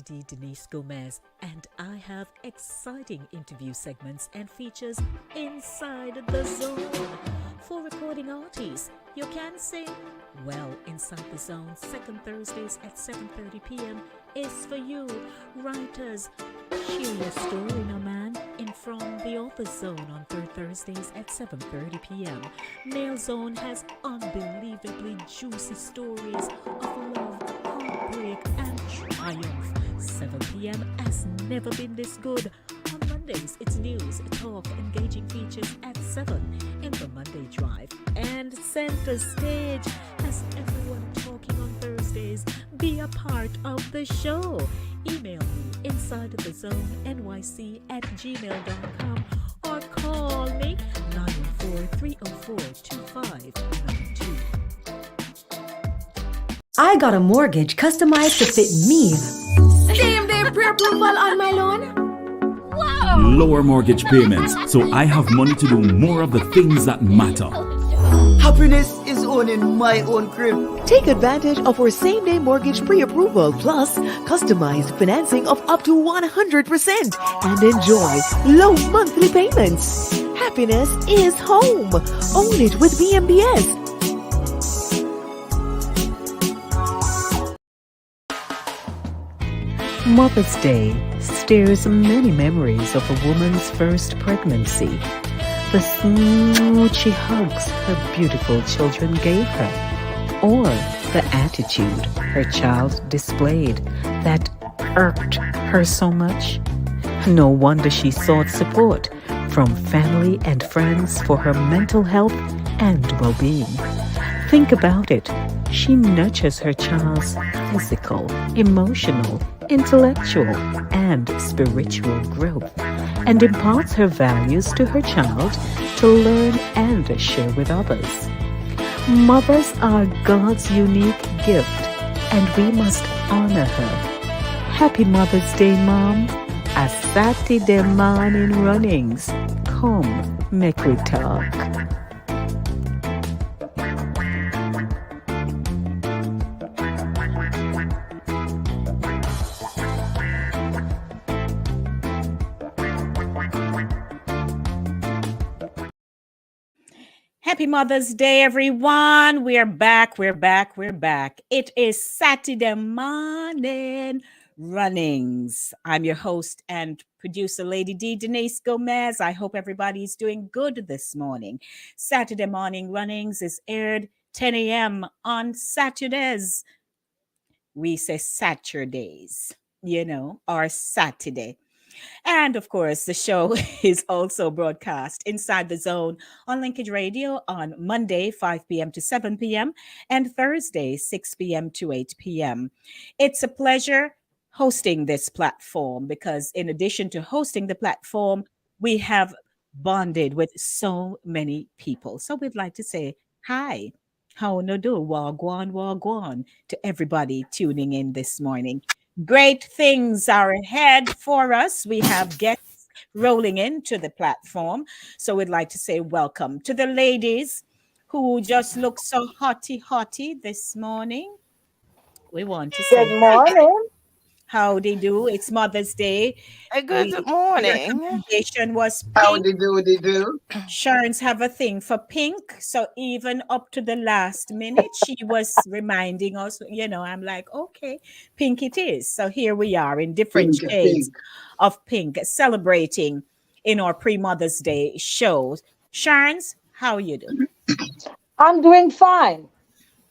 Lady Denise Gomez, and I have exciting interview segments and features inside the zone. For recording artists, you can sing? Well, Inside the Zone, second Thursdays at 7:30 p.m. is for you. Writers, share your story, now man, in From the Author Zone on third Thursdays at 7:30 p.m. Male Zone has unbelievably juicy stories of love, heartbreak, and triumph. 7 p.m. has never been this good. On Mondays, it's news, talk, engaging features at 7 in the Monday Drive. And Center Stage has everyone talking on Thursdays. Be a part of the show. Email me insidethezone@gmail.com or call me 914-304-2592. I got a mortgage customized to fit me. Same day pre-approval on my loan. Wow! Lower mortgage payments, so I have money to do more of the things that matter. Happiness is owning my own crib. Take advantage of our same-day mortgage pre-approval plus customized financing of up to 100% and enjoy low monthly payments. Happiness is home. Own it with BMBS. Mother's Day stirs many memories of a woman's first pregnancy. The SMOOCHY hugs her beautiful children gave her, or the attitude her child displayed that irked her so much. No wonder she sought support from family and friends for her mental health and well-being. Think about it. She nurtures her child's physical, emotional, intellectual, and spiritual growth and imparts her values to her child to learn and share with others. Mothers are God's unique gift, and we must honor her. Happy Mother's Day, Mom. A Satideh morning runnings. Come, make we talk. Happy Mother's Day, everyone. We're back. It is Saturday morning runnings. I'm your host and producer, Lady D, Denise Gomez. I hope everybody's doing good this morning. Saturday morning runnings is aired 10 a.m. on Saturdays. We say Saturdays, or Saturday. And of course, the show is also broadcast inside the zone on Linkage Radio on Monday, 5 p.m. to 7 p.m. and Thursday, 6 p.m. to 8 p.m. It's a pleasure hosting this platform because in addition to hosting the platform, we have bonded with so many people. So we'd like to say hi, how no do, wagwan to everybody tuning in this morning. Great things are ahead for us. We have guests rolling into the platform. So we'd like to say welcome to the ladies who just look so hotty this morning. We want to say good morning. how they do. It's Mother's Day. Good morning. Recommendation was How pink. they do? Sharon's have a thing for pink. So even up to the last minute, she was reminding us, I'm like, okay, pink it is. So here we are in different shades of pink, celebrating in our pre-Mother's Day shows. Sharon's, how you doing? I'm doing fine.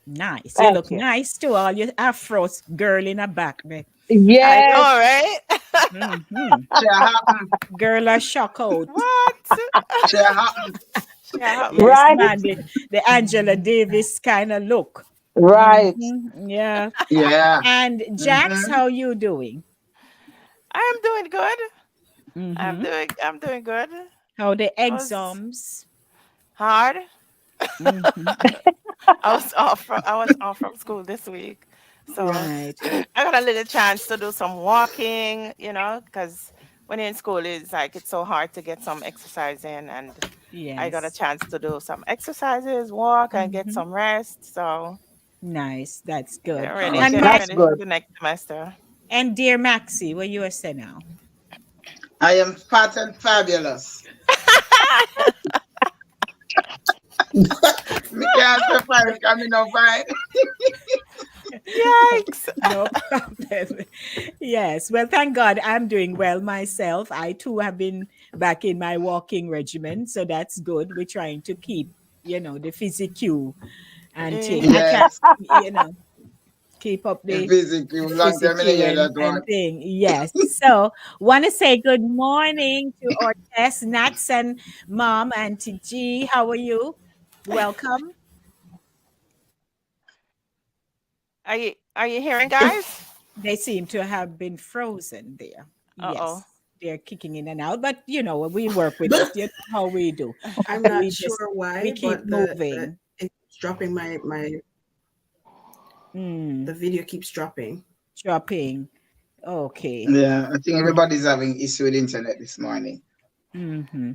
Nice. Thank you look you. nice too. All your afro girl in the back there. Yes. All right. Girl, I shock out. What? Right. Man, the Angela Davis kind of look. Right. Yeah. Yeah. And Jax, how you doing? I'm doing good. Mhm. I'm doing good. How the I was exams? hard. Mhm. I was off from school this week. So Right. I got a little chance to do some walking, because when you're in school it's so hard to get some exercise in, and I got a Yes. chance to do some exercises, walk and get Mhm. some rest. So Nice. That's good. get ready And get my That's ready for good. the next semester. And dear Maxie, what you say now? I am fat and fabulous. Me can't survive coming up by. Yikes. No problem. Yes. Well, thank God I'm doing well myself. I too have been back in my walking regimen. So that's good. We're trying to keep, the physique and thing. I can't, Yes. keep up In the physical, long time I physique hear that one. and thing. Yes. So want to say good morning to our guests, Nats and Mom, Auntie G. How are you? Welcome. Are you hearing, guys? They seem to have been frozen there. Uh-oh. Yes, they're kicking in and out, but we work with it. You know how we do. I'm not We sure why, we keep but moving. it's dropping the video keeps dropping. Dropping. Okay. Yeah, I think everybody's having issue with internet this morning. Mm-hmm.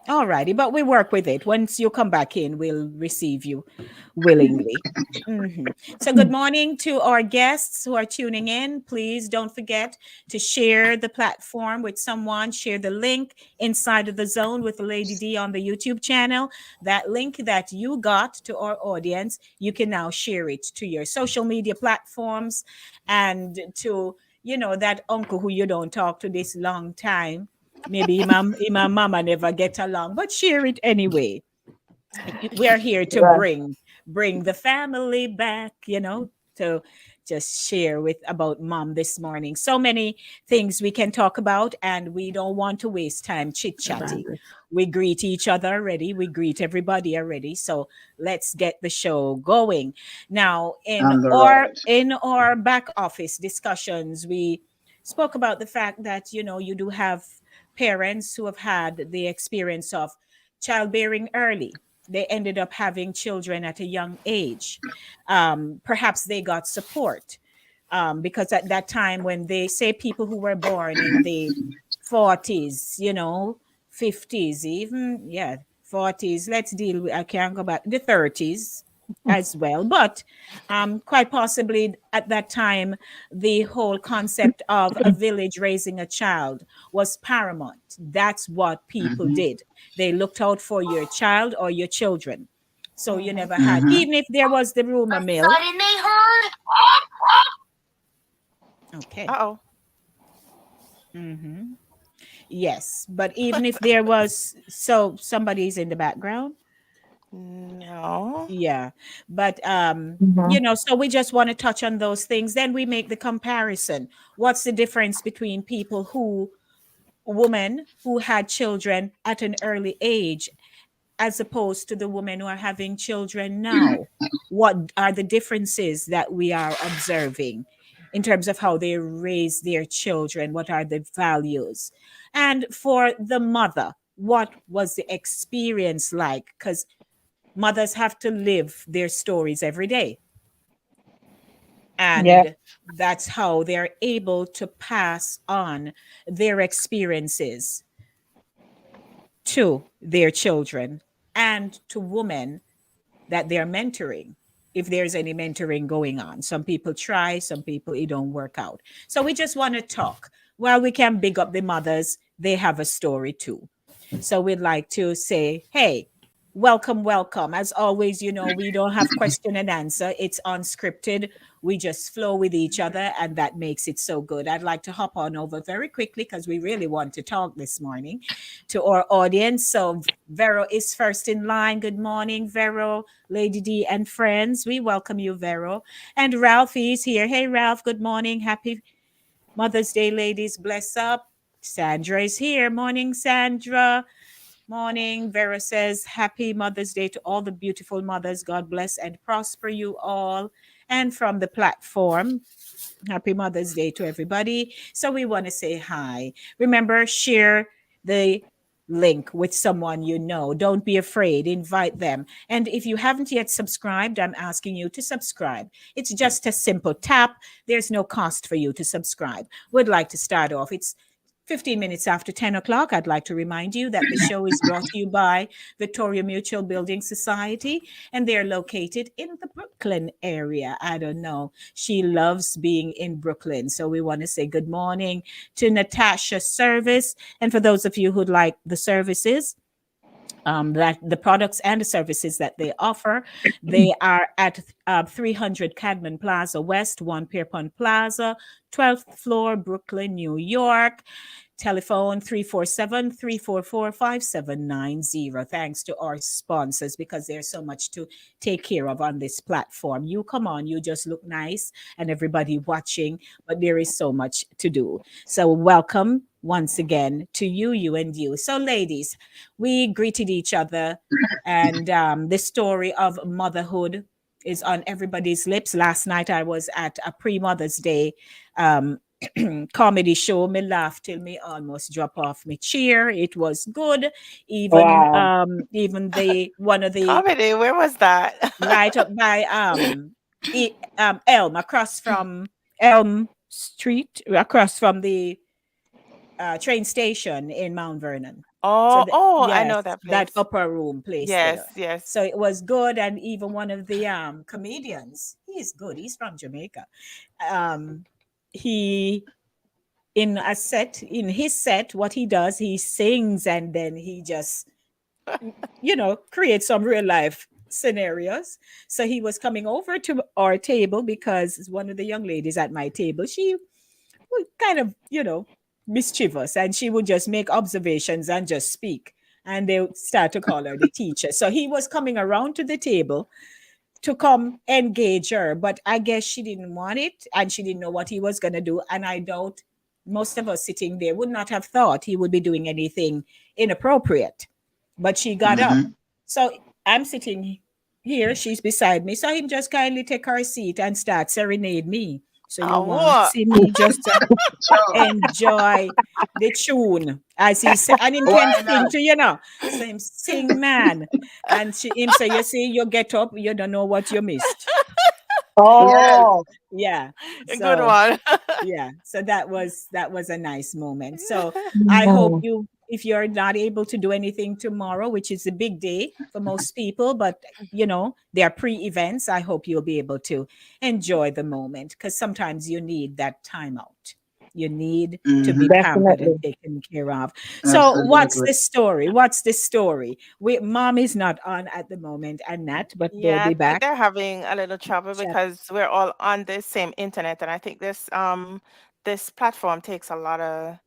All righty, but we work with it. Once you come back in, we'll receive you willingly. So good morning to our guests who are tuning in. Please don't forget to share the platform with someone. Share the link inside of the zone with the Lady D on the YouTube channel. That link that you got to our audience, you can now share it to your social media platforms and to, that uncle who you don't talk to this long time. Maybe my mama never get along, but share it anyway. We are here to bring the family back, to just share about Mom this morning. So many things we can talk about, and we don't want to waste time chit-chatting. We greet each other already. We greet everybody already. So let's get the show going. Now, in our back office discussions, we spoke about the fact that, you do have parents who have had the experience of childbearing early. They ended up having children at a young age. Perhaps they got support because at that time, when they say people who were born in the 40s, 50s, even, 40s, let's deal with, I can't go back, the 30s as well. But quite possibly at that time, the whole concept of a village raising a child was paramount. That's what people did. They looked out for your child or your children. So you never had, even if there was the rumor mill. Okay. Uh-oh. Yes, but even if there was, so somebody's in the background. No. Yeah, but so we just want to touch on those things. Then we make the comparison. What's the difference between women who had children at an early age, as opposed to the women who are having children now? What are the differences that we are observing in terms of how they raise their children? What are the values? And for the mother, what was the experience like? Because mothers have to live their stories every day. And that's how they're able to pass on their experiences to their children and to women that they're mentoring, if there's any mentoring going on. Some people try, some people it don't work out. So we just want to talk. While we can big up the mothers, they have a story too. So we'd like to say, hey, welcome. As always, we don't have question and answer. It's unscripted. We just flow with each other, and that makes it so good. I'd like to hop on over very quickly because we really want to talk this morning to our audience. So Vero is first in line. Good morning, Vero, Lady D, and friends. We welcome you, Vero. And Ralph is here. Hey, Ralph, good morning. Happy Mother's Day, ladies. Bless up. Sandra is here. Morning, Sandra. Morning. Vera says, happy Mother's Day to all the beautiful mothers. God bless and prosper you all. And from the platform, happy Mother's Day to everybody. So we want to say hi. Remember, share the link with someone you know. Don't be afraid. Invite them. And if you haven't yet subscribed, I'm asking you to subscribe. It's just a simple tap. There's no cost for you to subscribe. Would like to start off. It's 15 minutes after 10 o'clock. I'd like to remind you that the show is brought to you by Victoria Mutual Building Society, and they're located in the Brooklyn area. I don't know. She loves being in Brooklyn. So we want to say good morning to Natasha Service. And for those of you who'd like the services, that the products and the services that they offer, they are at 300 Cadman Plaza West, 1 Pierpont Plaza, 12th floor, Brooklyn, New York. Telephone 347-344-5790. Thanks to our sponsors, because there's so much to take care of on this platform. You come on, you just look nice and everybody watching, but there is so much to do. So welcome once again to you and you. So ladies, we greeted each other, and the story of motherhood is on everybody's lips. Last night I was at a pre-Mother's Day comedy show. Me laughed till me almost drop off my chair. It was good. Even even the one of the comedy, where was that? Right up by Elm, across from Elm Street, across from the train station in Mount Vernon. Yes, I know that place. That upper room place. Yes, there. yes. So it was good, and even one of the comedians, he's good. He's from Jamaica. He in his set, what he does, he sings, and then he just creates some real life scenarios. So he was coming over to our table, because one of the young ladies at my table, she was kind of mischievous, and she would just make observations and just speak, and they would start to call her the teacher. So he was coming around to the table to come engage her, but I guess she didn't want it, and she didn't know what he was going to do. And I doubt most of us sitting there would not have thought he would be doing anything inappropriate, but she got up. So I'm sitting here, she's beside me, so him just kindly take her seat and start serenade me. So you want to see me just enjoy the tune, as he said, and him can sing to, so him sing, man. And him say, you see, you get up, you don't know what you missed. Yeah. A good one. Yeah. So that was a nice moment. So I hope if you're not able to do anything tomorrow, which is a big day for most people, but there are pre-events, I hope you'll be able to enjoy the moment, because sometimes you need that time out. You need to be pampered and taken care of. So what's the story? Mom is not on at the moment, and Nat, but they'll be back. They're having a little trouble because we're all on the same internet, and I think this platform takes a lot of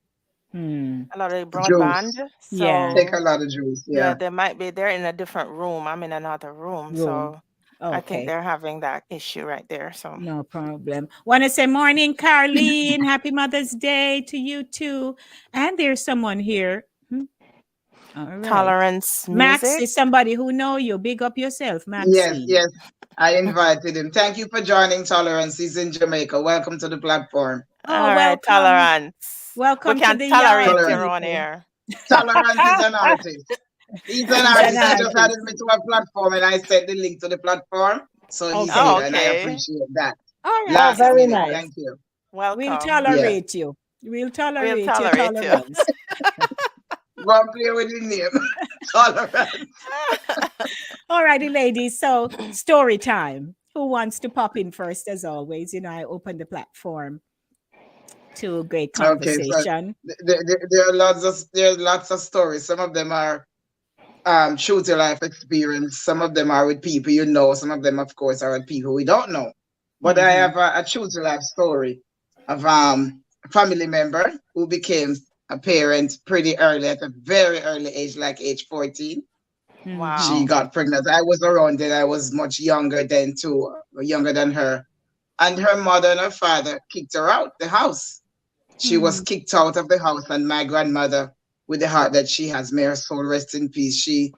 broadband. So take a lot of juice. Yeah, they're in a different room. I'm in another room. So I think they're having that issue right there. So no problem. Want to say morning, Carlene. Happy Mother's Day to you too. And there's someone here. All right. Tolerance Max music. is somebody who know you. Big up yourself, Max. Yes. I invited him. Thank you for joining Tolerance. He's in Jamaica. Welcome to the platform. All right, Tolerance. Welcome we can to the tolerate you on air. Tolerance is an artist. He's an artist. He just added me to a platform, and I sent the link to the platform. So he's here, and I appreciate that. All right. Very nice. Thank you. Welcome. We'll tolerate you. We'll tolerate your tolerance. Go and play with the name. Tolerance. All righty, ladies. So story time. Who wants to pop in first? As always, I open the platform to a great conversation. Okay, so there are lots of stories. Some of them are true to life experience. Some of them are with people you know. Some of them, of course, are with people we don't know. But I have a true to life story of a family member who became a parent pretty early, at a very early age, like age 14. Wow. She got pregnant. I was around then. I was much younger then too, younger than her. And her mother and her father kicked her out the house. She was kicked out of the house, and my grandmother, with the heart that she has, may her soul rest in peace, she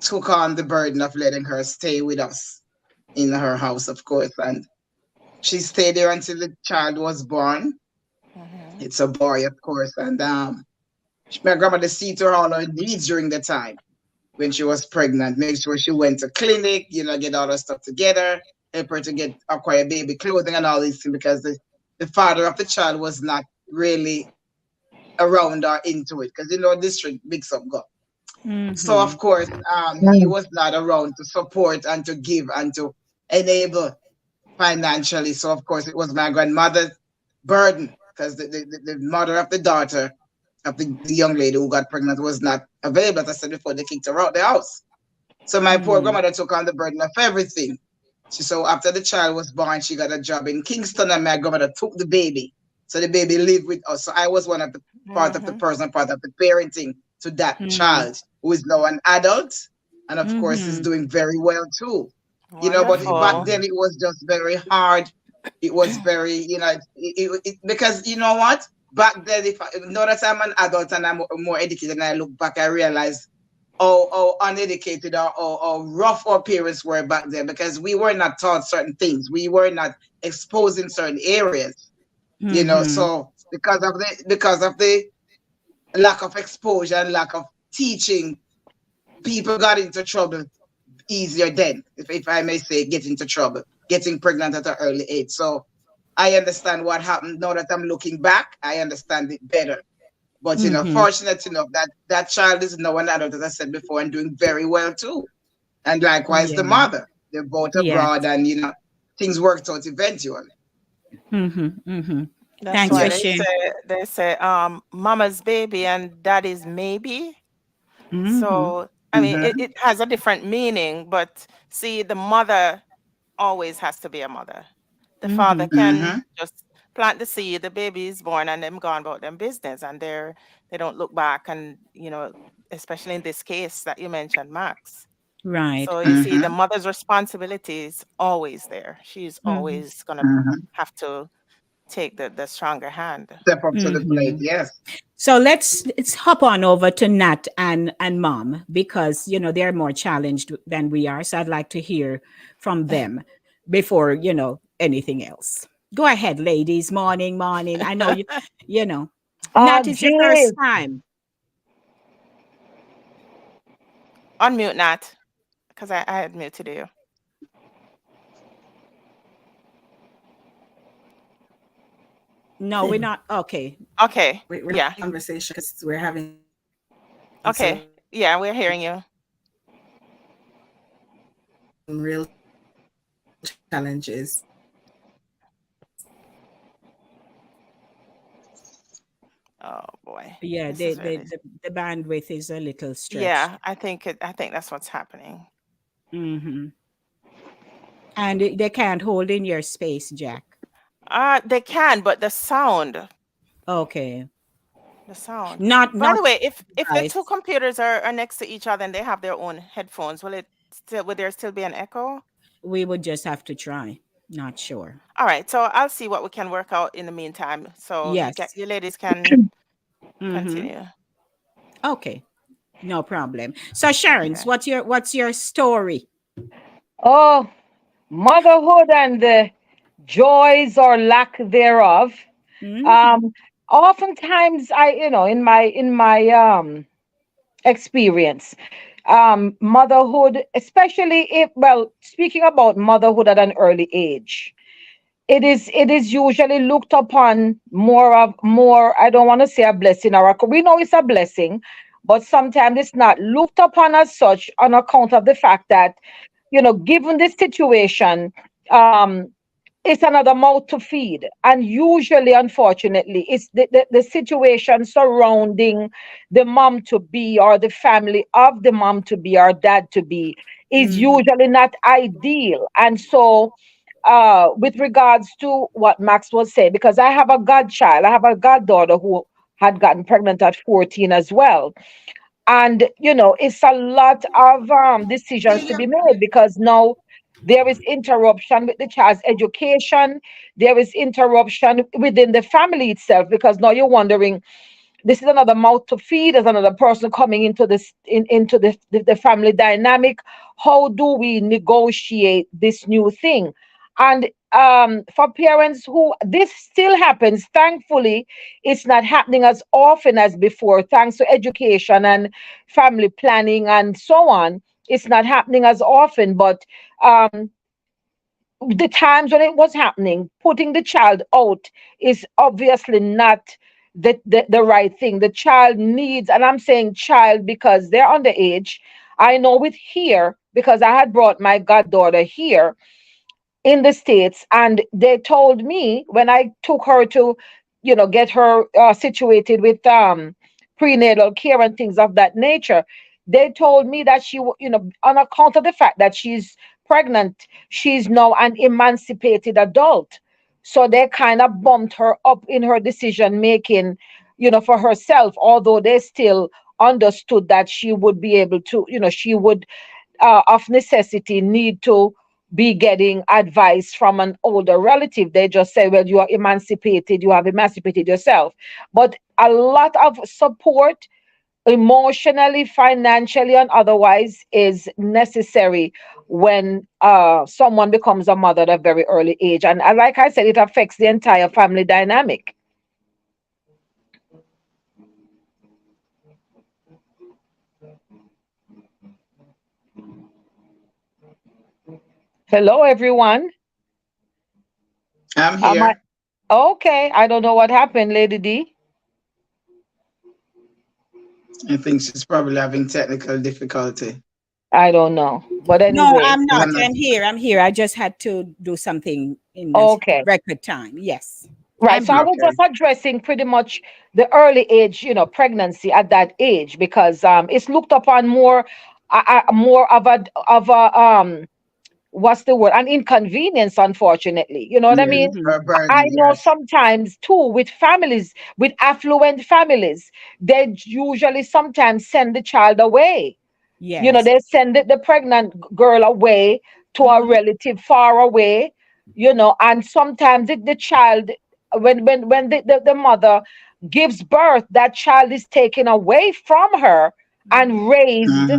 took on the burden of letting her stay with us in her house, of course. And she stayed there until the child was born. It's a boy, of course. And my grandmother see to her all her needs during the time when she was pregnant. Make sure she went to clinic, get all her stuff together, help her to acquire baby clothing and all these things, because the father of the child was not really around or into it, because district mix up go. So of course he was not around to support and to give and to enable financially. So of course it was my grandmother's burden because the mother of the daughter of the young lady who got pregnant was not available. As I said before, they kicked her out the house. So my poor grandmother took on the burden of everything. So after the child was born, she got a job in Kingston, and my grandmother took the baby. So the baby lived with us. So I was one of the part of the person, part of the parenting to that child who is now an adult, and of course is doing very well too. You know, but back then it was just very hard. It was very, you know, because you know what? Back then, now that I'm an adult and I'm more educated, and I look back, I realize how uneducated or rough our parents were back then, because we were not taught certain things. We were not exposed in certain areas. You know, so because of the lack of exposure and lack of teaching, people got into trouble easier then, if I may say, get into trouble, getting pregnant at an early age. So I understand what happened. Now that I'm looking back, I understand it better. But you know, fortunate enough that child is now an adult, as I said before, and doing very well too. And likewise the mother. They're both abroad, and you know, things worked out eventually. That's why they say mama's baby and daddy's maybe. So I mean it has a different meaning, but see, the mother always has to be a mother. The father can just plant the seed, the baby is born, and them gone about them business, and they don't look back. And you know, especially in this case that you mentioned, Max. Right. So you see, the mother's responsibility is always there. She's always gonna have to take the stronger hand. Step up to the plate, yes. So let's hop on over to Nat and Mom, because you know they're more challenged than we are. So I'd like to hear from them before you know anything else. Go ahead, ladies. Morning. I know you know. Nat, it's your first time. Unmute, Nat, because I had muted you. No, we're not. Okay. We're having conversation because we're having. Okay. Yeah, we're hearing you. Real challenges. Oh boy. Yeah, the bandwidth is a little stretched. Yeah, I think that's what's happening. And they can't hold in your space, Jack. They can, but the sound. Okay. The sound. By the way, if the two computers are next to each other and they have their own headphones, would there still be an echo? We would just have to try. Not sure. All right, so I'll see what we can work out in the meantime. So yes, you ladies can continue. Okay, no problem. So Sharon, what's your story? Oh, motherhood and the joys or lack thereof. Oftentimes, in my experience, motherhood, especially speaking about motherhood at an early age, it is usually looked upon more. I don't want to say a blessing, or we know it's a blessing, but sometimes it's not looked upon as such on account of the fact that, given this situation, it's another mouth to feed. And usually, unfortunately, it's the situation surrounding the mom to be, or the family of the mom to be or dad to be, is usually not ideal. And so, with regards to what Max was saying, because I have a godchild, I have a goddaughter who had gotten pregnant at 14 as well. And, it's a lot of decisions to be made, because now there is interruption with the child's education. There is interruption within the family itself, because now you're wondering, this is another mouth to feed. There's another person coming into this into the family dynamic. How do we negotiate this new thing? And for parents who this still happens, thankfully, it's not happening as often as before, thanks to education and family planning and so on. It's not happening as often, but the times when it was happening, putting the child out is obviously not the right thing. The child needs, and I'm saying child because they're underage. I know with here, because I had brought my goddaughter here, in the States, and they told me when I took her to, get her situated with prenatal care and things of that nature, they told me that on account of the fact that she's pregnant, she's now an emancipated adult. So they kind of bumped her up in her decision making, for herself, although they still understood that she would be able to, she would of necessity need to be getting advice from an older relative. They just say, well, you are emancipated, you have emancipated yourself. But a lot of support, emotionally, financially, and otherwise, is necessary when someone becomes a mother at a very early age. And like I said, it affects the entire family dynamic. Hello, everyone. I'm here. Okay, I don't know what happened, Lady D. I think she's probably having technical difficulty. I don't know, but No, anyway. I'm not. I'm here. I'm here. I just had to do something in Okay. record time. Yes. Right. So I was just addressing pretty much the early age, pregnancy at that age, because it's looked upon more of a what's the word? An inconvenience, unfortunately. You know what I mean? I know sometimes too with families, with affluent families, they usually sometimes send the child away. Yes. They send the pregnant girl away to a relative far away, and sometimes the child, when the mother gives birth, that child is taken away from her and raised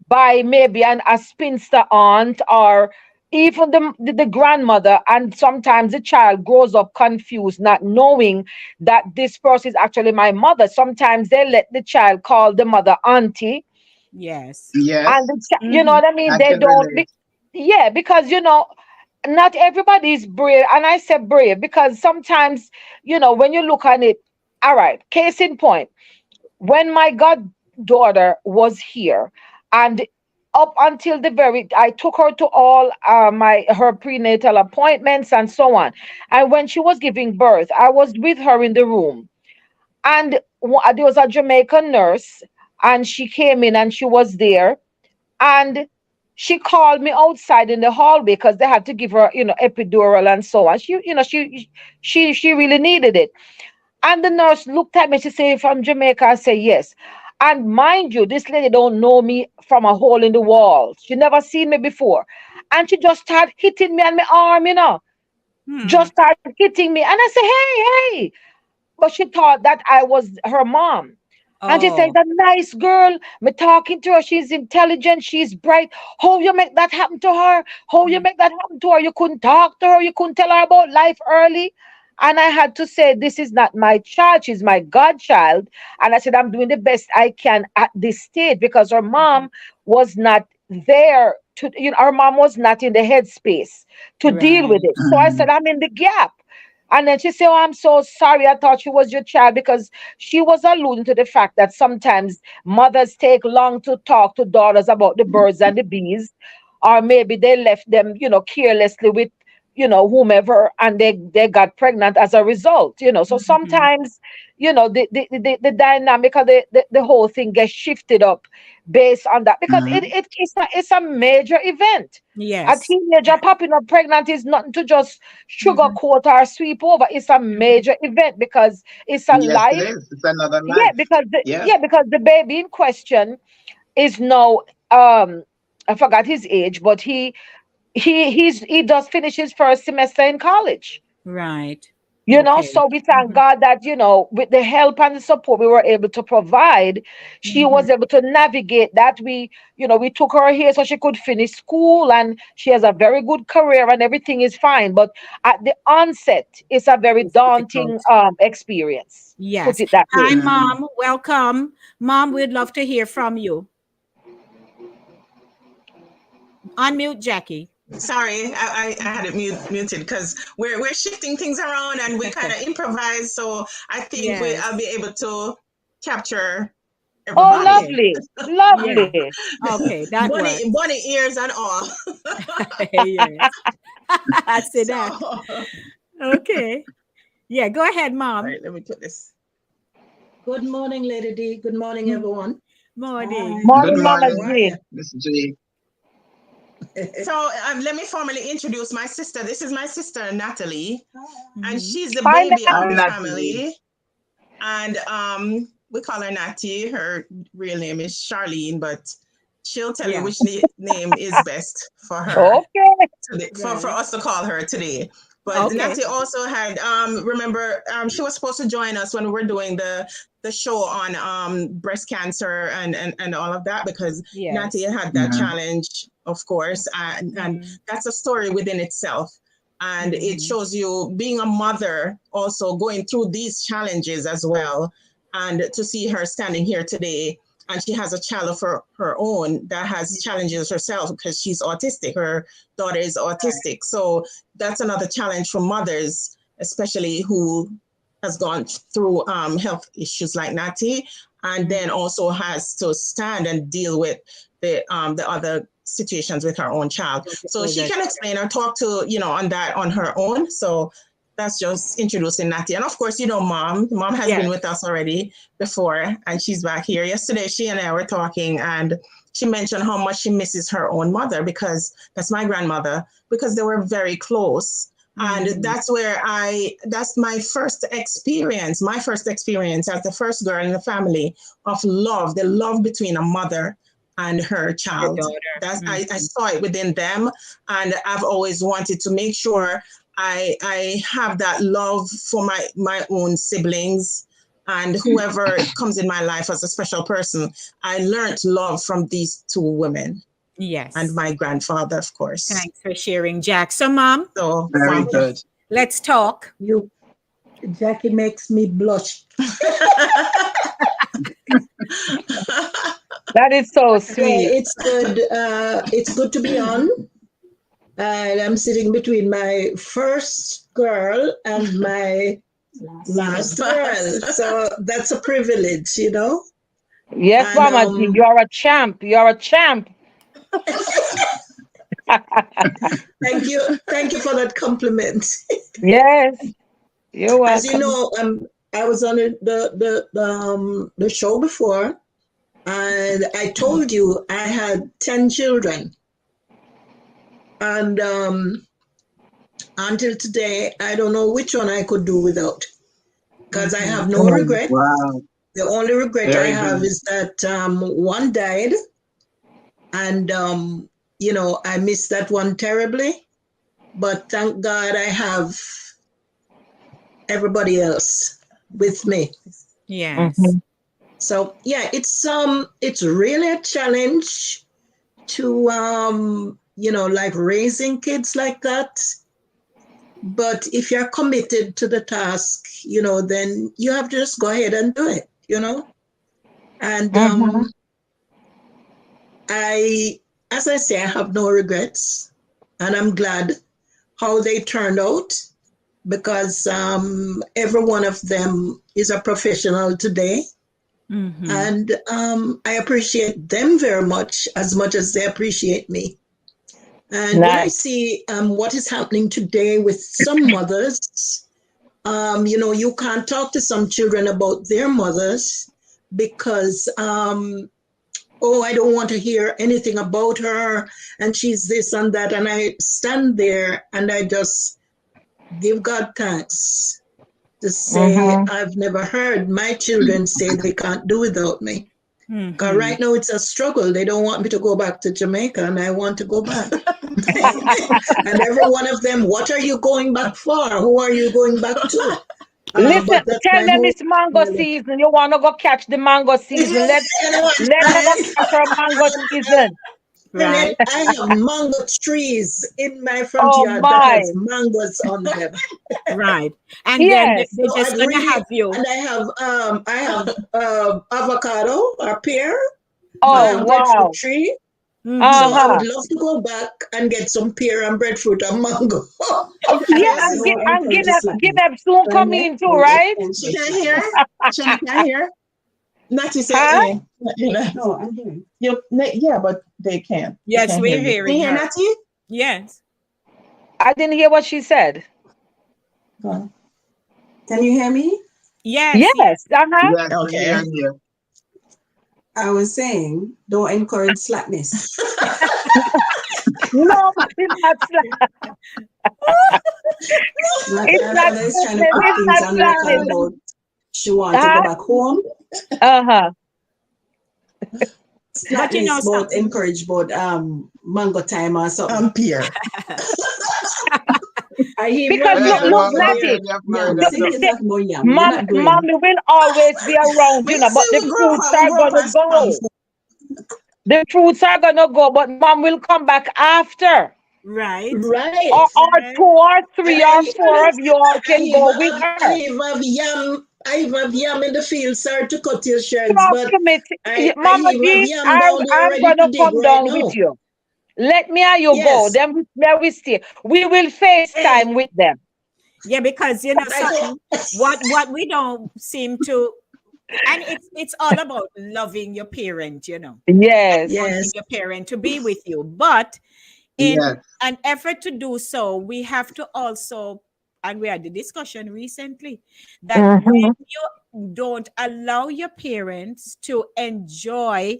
by maybe a spinster aunt or even the grandmother. And sometimes the child grows up confused, not knowing that this person is actually my mother. Sometimes they let the child call the mother auntie. Yes. Yes. And you know what I mean? They don't. Yeah, because not everybody is brave. And I say brave because sometimes, when you look at it, all right, case in point, when my goddaughter was here, and up until I took her to all her prenatal appointments and so on. And when she was giving birth, I was with her in the room, and there was a Jamaican nurse, and she came in and she was there, and she called me outside in the hallway because they had to give her, epidural and so on. She really needed it. And the nurse looked at me. She said, "From Jamaica?" I said, "Yes." And mind you, this lady don't know me from a hole in the wall. She never seen me before. And she just started hitting me on my arm. Just started hitting me. And I said, "Hey, hey." But she thought that I was her mom. And she said, "A nice girl. Me talking to her. She's intelligent. She's bright. How you make that happen to her? How you make that happen to her? You couldn't talk to her. You couldn't tell her about life early." And I had to say, "This is not my child. She's my godchild." And I said, "I'm doing the best I can at this stage," because her mom was not there to, her mom was not in the headspace to deal with it. So I said, "I'm in the gap." And then she said, "Oh, I'm so sorry. I thought she was your child," because she was alluding to the fact that sometimes mothers take long to talk to daughters about the birds and the bees, or maybe they left them, carelessly with, whomever, and they got pregnant as a result. So sometimes, the dynamic of the whole thing gets shifted up based on that, because it's a major event. A Yes. teenager popping up pregnant is nothing to just sugarcoat or sweep over. It's a major event because it's a Yes, it life. is. It's another Yeah, life. because Yeah. because the baby in question is now I forgot his age, but he does finish his first semester in college. Right. So we thank God that, with the help and the support we were able to provide, she was able to navigate that. We took her here so she could finish school, and she has a very good career and everything is fine. But at the onset, it's a very daunting experience. Yes. Put it that Hi, way. Mom. Welcome. Mom, we'd love to hear from you. Unmute Jackie. Sorry, I had it muted because we're shifting things around and we kind of improvise. So I think I'll be able to capture Oh, everybody. lovely, lovely. Okay, that works. Bunny ears and all. Yes. I see that. So, Okay. Yeah, go ahead, all Mom. right, let me put this. Good morning, Lady D. Good morning, everyone. Morning. Morning, Good Mama morning, G. Miss G. So let me formally introduce my sister. This is my sister, Natalie, and she's the Hi, baby Hi, of the Natalie. family. And we call her Natty. Her real name is Charlene, but she'll tell you which name is best for her. Okay. Today, for us to call her today. But Natty also had remember she was supposed to join us when we were doing the show on breast cancer and all of that, because Natty had that challenge, of course, and that's a story within itself. And it shows you being a mother also going through these challenges as well. And to see her standing here today, and she has a child of her own that has challenges herself because she's autistic. Her daughter is autistic. So that's another challenge for mothers, especially who has gone through health issues like Natty, and then also has to stand and deal with the other situations with her own child. So she can explain or talk to, on that on her own. So that's just introducing Natty. And of course, Mom has been with us already before, and she's back here. Yesterday, she and I were talking, and she mentioned how much she misses her own mother, because that's my grandmother, because they were very close. And that's my first experience as the first girl in the family of love, the love between a mother and her child. That's I saw it within them, and I've always wanted to make sure I have that love for my own siblings and whoever comes in my life as a special person. I learned love from these two women. Yes. And my grandfather, of course. Thanks for sharing, Jack. So, Mom, Very good. Let's talk. Jackie makes me blush. That is so sweet. It's good. It's good to be on. And I'm sitting between my first girl and my last girl. So that's a privilege, Yes, and, Mama G, you're a champ. You're a champ. Thank you. Thank you for that compliment. Yes. You're welcome. As you know, I was on the show before, and I told you I had 10 children. And until today, I don't know which one I could do without, because I have no regret. Wow. The only regret Very I have good. is that one died, and I missed that one terribly. But thank God I have everybody else with me. Yes. So yeah, it's really a challenge to like raising kids like that. But if you're committed to the task, then you have to just go ahead and do it, And as I say, I have no regrets, and I'm glad how they turned out, because every one of them is a professional today. And I appreciate them very much as they appreciate me. And when I see what is happening today with some mothers, you can't talk to some children about their mothers because, I don't want to hear anything about her, and she's this and that. And I stand there and I just give God thanks to say I've never heard my children say they can't do without me. Because right now it's a struggle. They don't want me to go back to Jamaica, and I want to go back. And every one of them, what are you going back for? Who are you going back to? Listen, tell them it's mango season. You want to go catch the mango season. Let them go catch our mango season. Right. I have mango trees in my front yard that has mangoes on them. Right. And then they're just going to have you. And I have avocado or pear. Oh, I have wow. breadfruit tree. So I would love to go back and get some pear and breadfruit and mango. Yeah, and Guinea soon come in too, right? She can't hear. Natty say, Huh? no, I'm hearing. Yeah, but they can't. They Yes, can't we're hear you. Can hearing you hear her. Natty? Yes. I didn't hear what she said. Go on. Can you hear me? Yes. Yes. Uh-huh. Yes, we're Okay. hearing you. I was saying, don't encourage slackness. No, it's not slack. It's not Grandmother is trying to slackness. put It's things not on record slackness. about she wants to go Huh? back home. Uh-huh. But you know Slackness both something. encourage both mango time or something. Ampere. I hear Because When I say look, mango tea, Natty, you have married Since you're yourself. talking about yam, you're not growing. mommy will always be around, But you you know, but see, the we fruits we are grew up gonna on strong go. food. The fruits are gonna go, but mom will come back after. Right. Right. Or two or And three or four of you all I can even go with have, I her. even have yam. I even have yam in the field. Sorry to cut your shreds, Trust but me, I Mama even have G, yam down there I'm ready gonna to dig come right down with now. you. Let me and you go. Yes. Then where we stay. We will FaceTime with them. Yeah, because you know I something. What we don't seem to, and it's all about loving your parent, you know, Yes. wanting your parent to be with you. But in Yes. an effort to do so, we have to also, and we had the discussion recently, that when you don't allow your parents to enjoy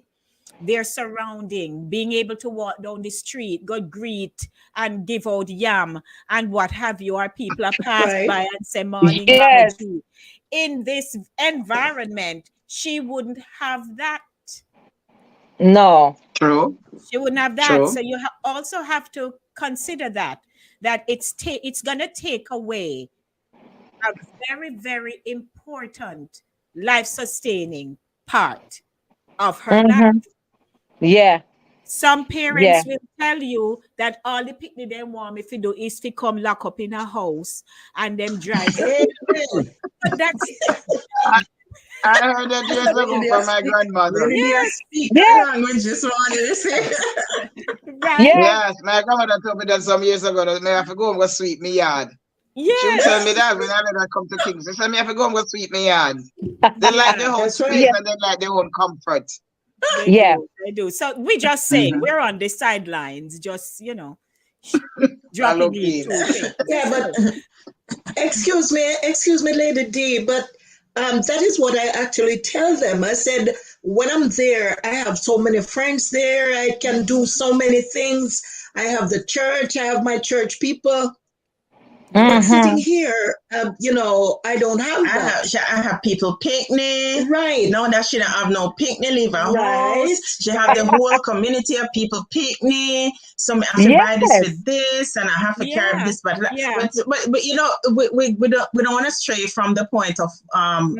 their surrounding, being able to walk down the street, go greet and give out yam and what have you, or people are passed Right. by and say morning, Mama Yes. G. In this environment, she wouldn't have that. No. True. She wouldn't have that. So True. you also have to consider that it's gonna take away a very, very important life sustaining part of her life. Yeah. Some Yeah. parents will tell you that all the picnic they want if you do is to come lock up in a house and them drive. But that's I heard that years ago from my grandmother. Really, they yes, speak Yes. that language this morning. They say. right. Yes. Yes, my grandmother told me that some years ago that me have to go and go sweep me yard. She would Yes. tell me that when I let her come to Kings. She said me have to go and go sweep me yard. They like their own That's space right. Yeah. and they like their own comfort. They Yeah. do. They do. So we just saying we're on the sidelines, just dropping in Looking. two things. Yeah, but excuse me, Lady D, but that is what I actually tell them. I said, when I'm there, I have so many friends there. I can do so many things. I have the church. I have my church people. But sitting here, I don't have that. I have people picnic. Right. No, that she don't have no picnic, leave her Right. house. She have the whole community of people picnic. So I have to buy this Yes. with this, and I have to carry Yeah. this, but Yeah. but you know, we don't want to stray from the point of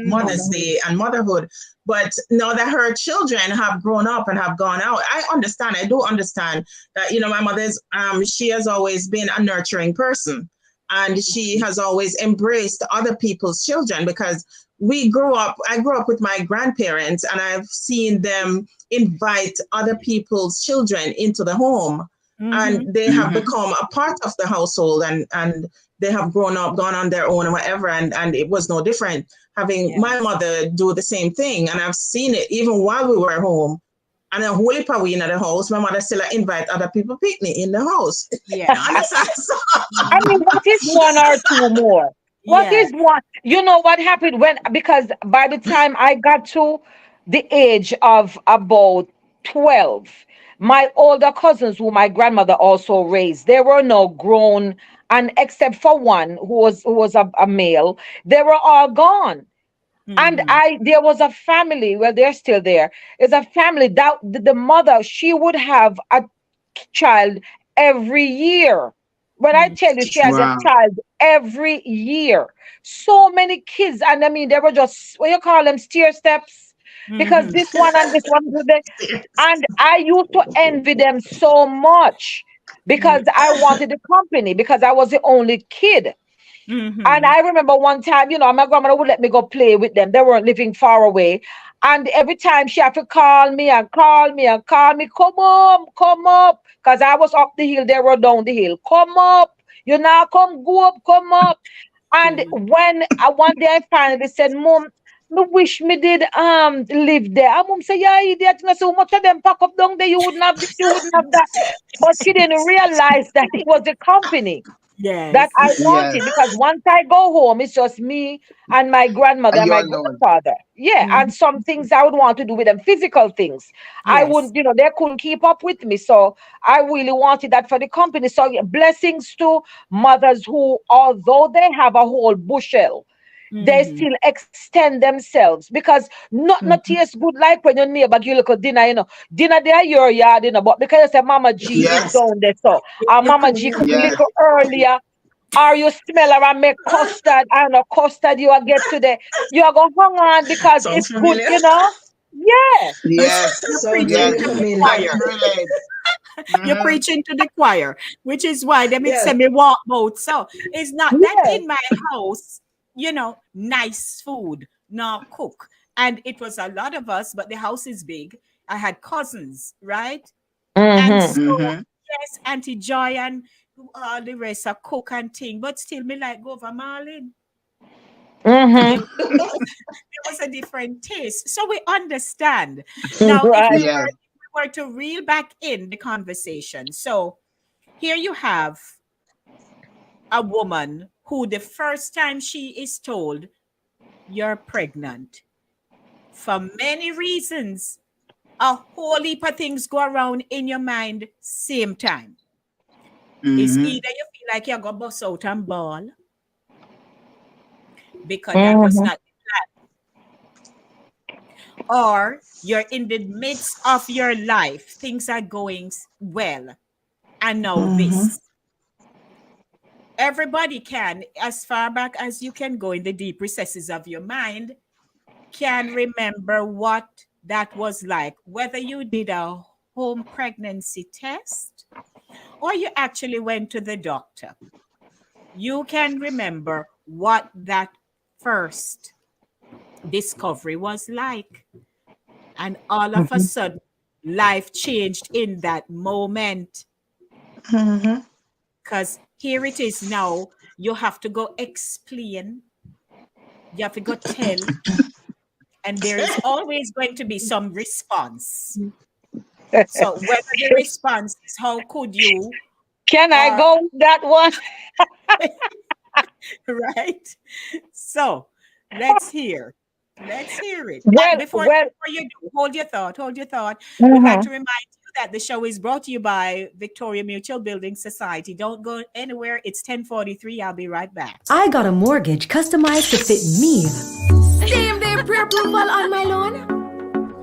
Mother's Day and motherhood. But now that her children have grown up and have gone out, I do understand that, my mother's she has always been a nurturing person. And she has always embraced other people's children, because I grew up with my grandparents, and I've seen them invite other people's children into the home. And they have become a part of the household, and they have grown up, gone on their own, and whatever. And it was no different having my mother do the same thing. And I've seen it even while we were home. And then holy power in the house, my mother still invite other people picnic in the house. Yeah. I mean, what is one or two more? What is one? You know what happened because by the time I got to the age of about 12, my older cousins, who my grandmother also raised, they were now grown, and except for one who was a male, they were all gone. And there was a family, well, they're still there. It's a family that the mother, she would have a child every year. When I tell you, she has a Wow. child every year. So many kids. And I mean, they were just, what you call them, stair steps? Because this one and this one. And I used to envy them so much because I wanted the company, because I was the only kid. And I remember one time, my grandmother would let me go play with them. They weren't living far away. And every time she had to call me and call me and call me, come up. Because I was up the hill, they were down the hill. Come up. You now come, go up, come up. And when one day I finally said, Mom, me wish me did live there. And mom say, yeah, idiot, you know, so much of them pack up down there, you wouldn't have this, you wouldn't have that. But she didn't realize that it was the company that Yes. I Yes. wanted, because once I go home, it's just me and my grandmother And and you my alone. grandfather. Yeah, and some things I would want to do with them, physical things. I Yes. wouldn't, you know, they couldn't keep up with me. So I really wanted that for the company. So yeah, blessings to mothers who, although they have a whole bushel, they still extend themselves, because not taste good like when your neighbor give you a dinner, you know. Dinner there your yard, you know, but because you say Mama G is Yes. down there, so Mama G cook a Yes. little earlier, or you smell her and make custard, and a custard you will get today. You are gonna hang on because Sounds it's good, familiar. you know. Yeah. Yes. You're Sounds preaching Yes. very to the familiar. I choir. can relate. You're Mm-hmm. preaching to the choir, which is why they Yes. say me walk boat. So it's not that Yes. in my house, you know, nice food, not cook. And it was a lot of us, but the house is big. I had cousins, right? And Mm-hmm. so, Mm-hmm. yes, Auntie Joy and all the rest are cook and thing, but still me like go over Marlin. Mm-hmm. There was a different taste. So we understand. Now, if Right. Yes. we were to reel back in the conversation, so here you have a woman who the first time she is told you're pregnant, for many reasons, a whole heap of things go around in your mind same time. It's Mm-hmm. either you feel like you're gonna bust out and ball because that was Mm-hmm. not the plan, or you're in the midst of your life, things are going well, and now this. Everybody can, as far back as you can go in the deep recesses of your mind, can remember what that was like, whether you did a home pregnancy test or you actually went to the doctor. You can remember what that first discovery was like. And all of a sudden, life changed in that moment. Because here it is now, you have to go explain, you have to go tell, and there is always going to be some response. So whether the response is how could you, Can I or go with that one? right? So let's hear. Let's hear it. Well, Before well. you do, hold your thought, hold your thought. We'd like Mm-hmm. to remind you that the show is brought to you by Victoria Mutual Building Society. Don't go anywhere. It's 10:43. I'll be right back. I got a mortgage customized to fit me. Same day pre-approval on my loan.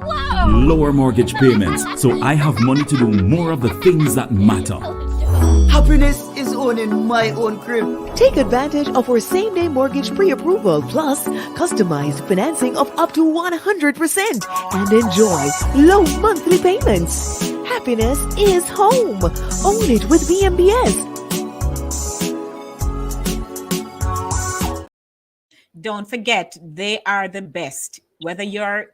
Wow. Lower mortgage payments, so I have money to do more of the things that matter. Happiness is owning my own crib. Take advantage of our same-day mortgage pre-approval plus customized financing of up to 100% and enjoy low monthly payments. Happiness is home. Own it with VMBS. Don't forget, they are the best. Whether you're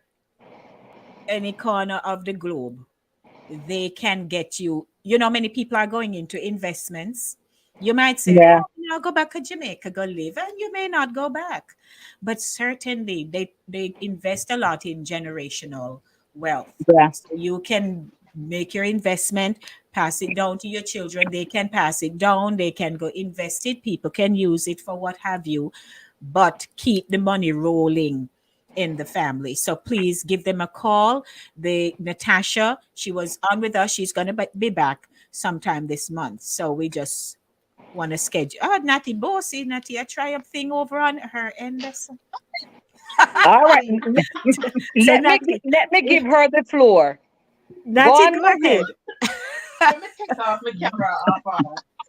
any corner of the globe, they can get you. You know, many people are going into investments. You might say, Yeah. oh, I'll go back to Jamaica, go live, and you may not go back. But certainly they invest a lot in generational wealth. Yeah. So you can make your investment, pass it down to your children. They can pass it down. They can go invest it. People can use it for what have you, but keep the money rolling in the family. So please give them a call. Natasha, she was on with us. She's going to be back sometime this month. So we just want to schedule. Natty Bossy, Natty, a try up thing over on her end. All right. So let me give her the floor. Natty, Go on, go Natty. ahead. Let me take off my camera off.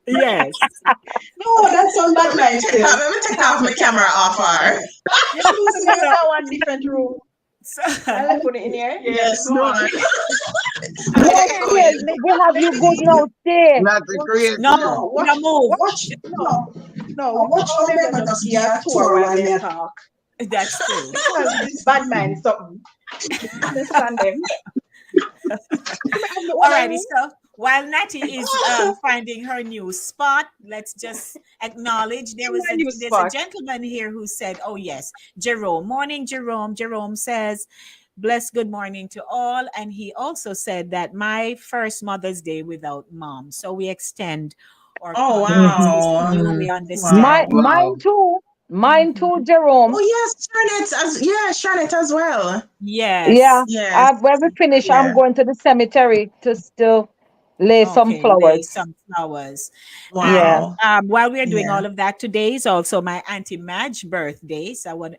Yes. No, that sounds not nice. Let me take off my camera off her. You lose that one different room. So, I'll put it in here. Yes, go on. Yes, we have you good now, stay. Not the creator. no, Watch, move. watch, no, Watch how they're going to see a tour while they talk. That's true. Because this bad man is something. Understand them. Alrighty, so While Natty is finding her new spot, let's just acknowledge there's a gentleman here who said, "Oh yes, Jerome. Morning, Jerome." Jerome says, "Bless good morning to all," and he also said that my first Mother's Day without mom. So we extend our condolences to you. We understand. Mine too. Mine too, Jerome. Oh yes, Charlotte as well. Yes. Yeah. Yes. When we finish, I'm Yeah. going to the cemetery to still lay some Okay, lay flowers. some flowers. Yeah. Wow. And while we're doing Yeah. all of that, today is also my Auntie Madge birthday. So I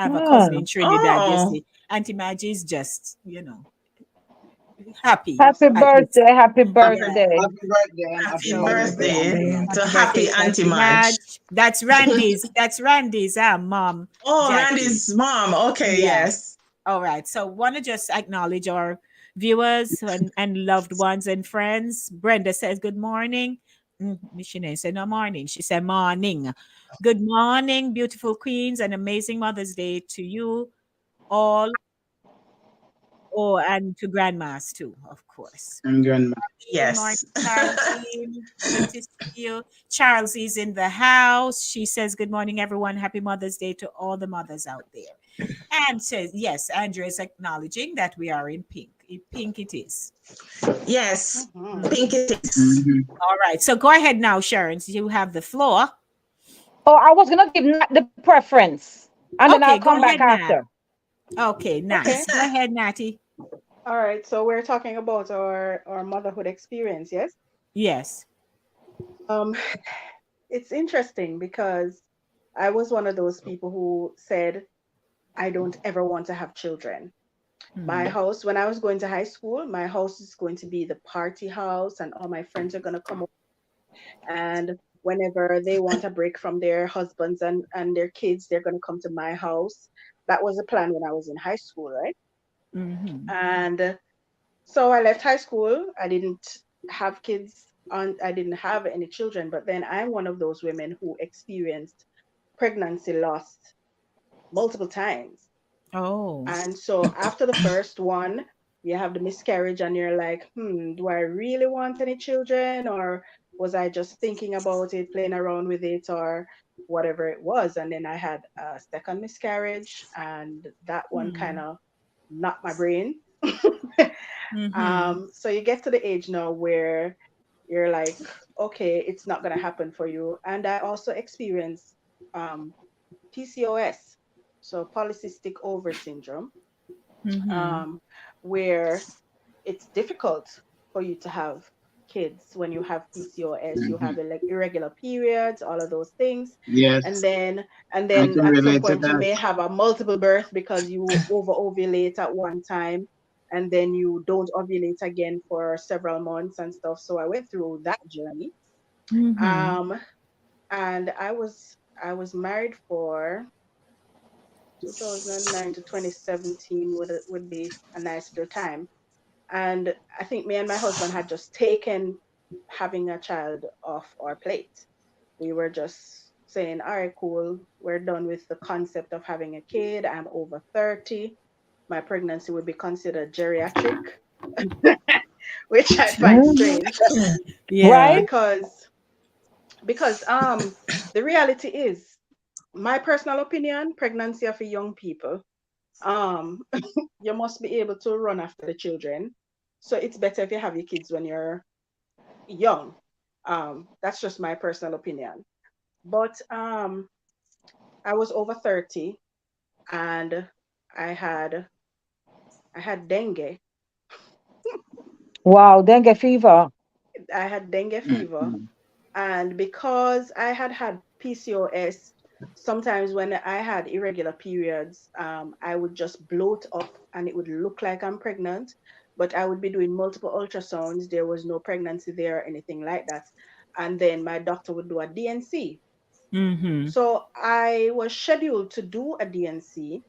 have a Ah. cousin in Trinidad. You Oh. see, Auntie Madge is just, happy Happy at this. birthday. Happy Yeah. birthday. Happy birthday and happy Happy Mother's Day, birthday Auntie. Happy to birthday happy to Auntie Auntie Madge. Madge. That's Randy's. That's Randy's mom, Oh, Jackie. Randy's mom. Okay, Yeah. yes. All right. So want to just acknowledge our viewers and loved ones and friends. Brenda says good morning. She didn't say no morning. She said morning. Good morning, beautiful queens, and amazing Mother's Day to you all. Oh, and to grandmas too, of course. And grandma. Good morning, Yes. Charlene. Good to see you. Charles is in the house. She says, "Good morning, everyone. Happy Mother's Day to all the mothers out there." And says, yes, Andrea is acknowledging that we are in pink. Pink it is. Yes. Pink it is. Mm-hmm. All right. So go ahead now, Sharon. So you have the floor. Oh, I was gonna give Nat the preference, and then Okay, I'll go come back ahead, Nat. after. Okay, nice. Go ahead, Natty. All right, so we're talking about our motherhood experience, yes? Yes. It's interesting because I was one of those people who said, I don't ever want to have children. My house, when I was going to high school, my house is going to be the party house, and all my friends are going to come up. And whenever they want a break from their husbands and their kids, they're going to come to my house. That was the plan when I was in high school, right? Mm-hmm. And so I left high school. I didn't have kids I didn't have any children, but then I'm one of those women who experienced pregnancy loss multiple times. Oh. And so after the first one, you have the miscarriage and you're like, do I really want any children? Or was I just thinking about it, playing around with it, or whatever it was? And then I had a second miscarriage, and that one kind of knocked my brain. So you get to the age now where you're like, okay, it's not going to happen for you. And I also experienced PCOS, so polycystic ovary syndrome, where it's difficult for you to have kids when you have PCOS. You have irregular periods, all of those things. Yes. And then I can at some relate to point you that. may have a multiple birth because you over-ovulate at one time, and then you don't ovulate again for several months and stuff. So I went through that journey. And I was married for 2009 to 2017 would be a nice little time. And I think me and my husband had just taken having a child off our plate. We were just saying, all right, cool, we're done with the concept of having a kid. I'm over 30. My pregnancy would be considered geriatric, which I find strange. Yeah. Because the reality is, my personal opinion, pregnancy for young people, you must be able to run after the children. So it's better if you have your kids when you're young. That's just my personal opinion. But I was over 30 and I had dengue. Wow, dengue fever. I had dengue fever. And because I had PCOS, sometimes when I had irregular periods, I would just bloat up and it would look like I'm pregnant, but I would be doing multiple ultrasounds. There was no pregnancy there or anything like that. And then my doctor would do a DNC. So I was scheduled to do a DNC,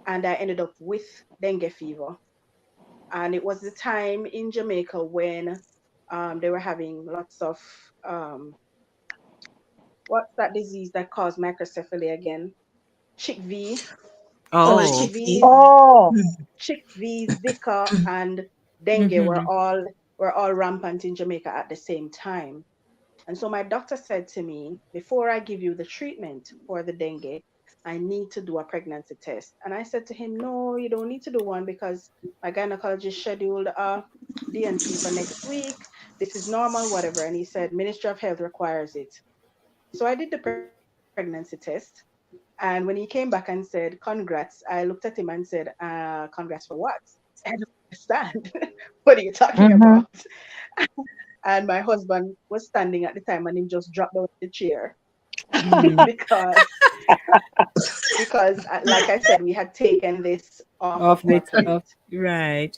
and I ended up with dengue fever. And it was the time in Jamaica when they were having lots of what's that disease that caused microcephaly again? Chick-V. So Oh. Chick-V, Oh. Chick-V, Zika, and dengue were were all rampant in Jamaica at the same time. And so my doctor said to me, before I give you the treatment for the dengue, I need to do a pregnancy test. And I said to him, no, you don't need to do one because my gynecologist scheduled a DNC for next week. This is normal, whatever. And he said, Ministry of Health requires it. So I did the pregnancy test. And when he came back and said, congrats, I looked at him and said, congrats for what? I don't understand. What are you talking about? And my husband was standing at the time and he just dropped out of the chair because like I said, we had taken this off of my plate. Right.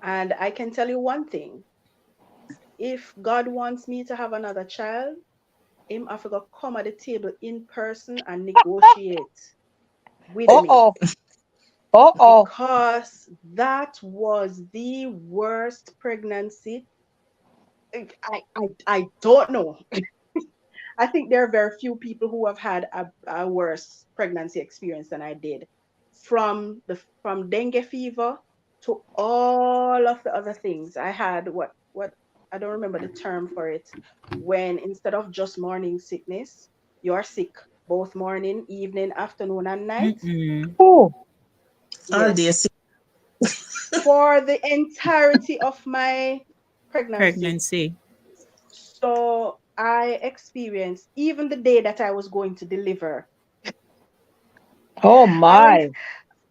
And I can tell you one thing. If God wants me to have another child, him have to come at the table in person and negotiate with me. Because that was the worst pregnancy. I don't know. I think there are very few people who have had a worse pregnancy experience than I did. From dengue fever to all of the other things. I had what I don't remember the term for it, when instead of just morning sickness, you're sick both morning, evening, afternoon, and night. All day Yes. sick. For the entirety of my pregnancy. So I experienced, even the day that I was going to deliver. Oh my.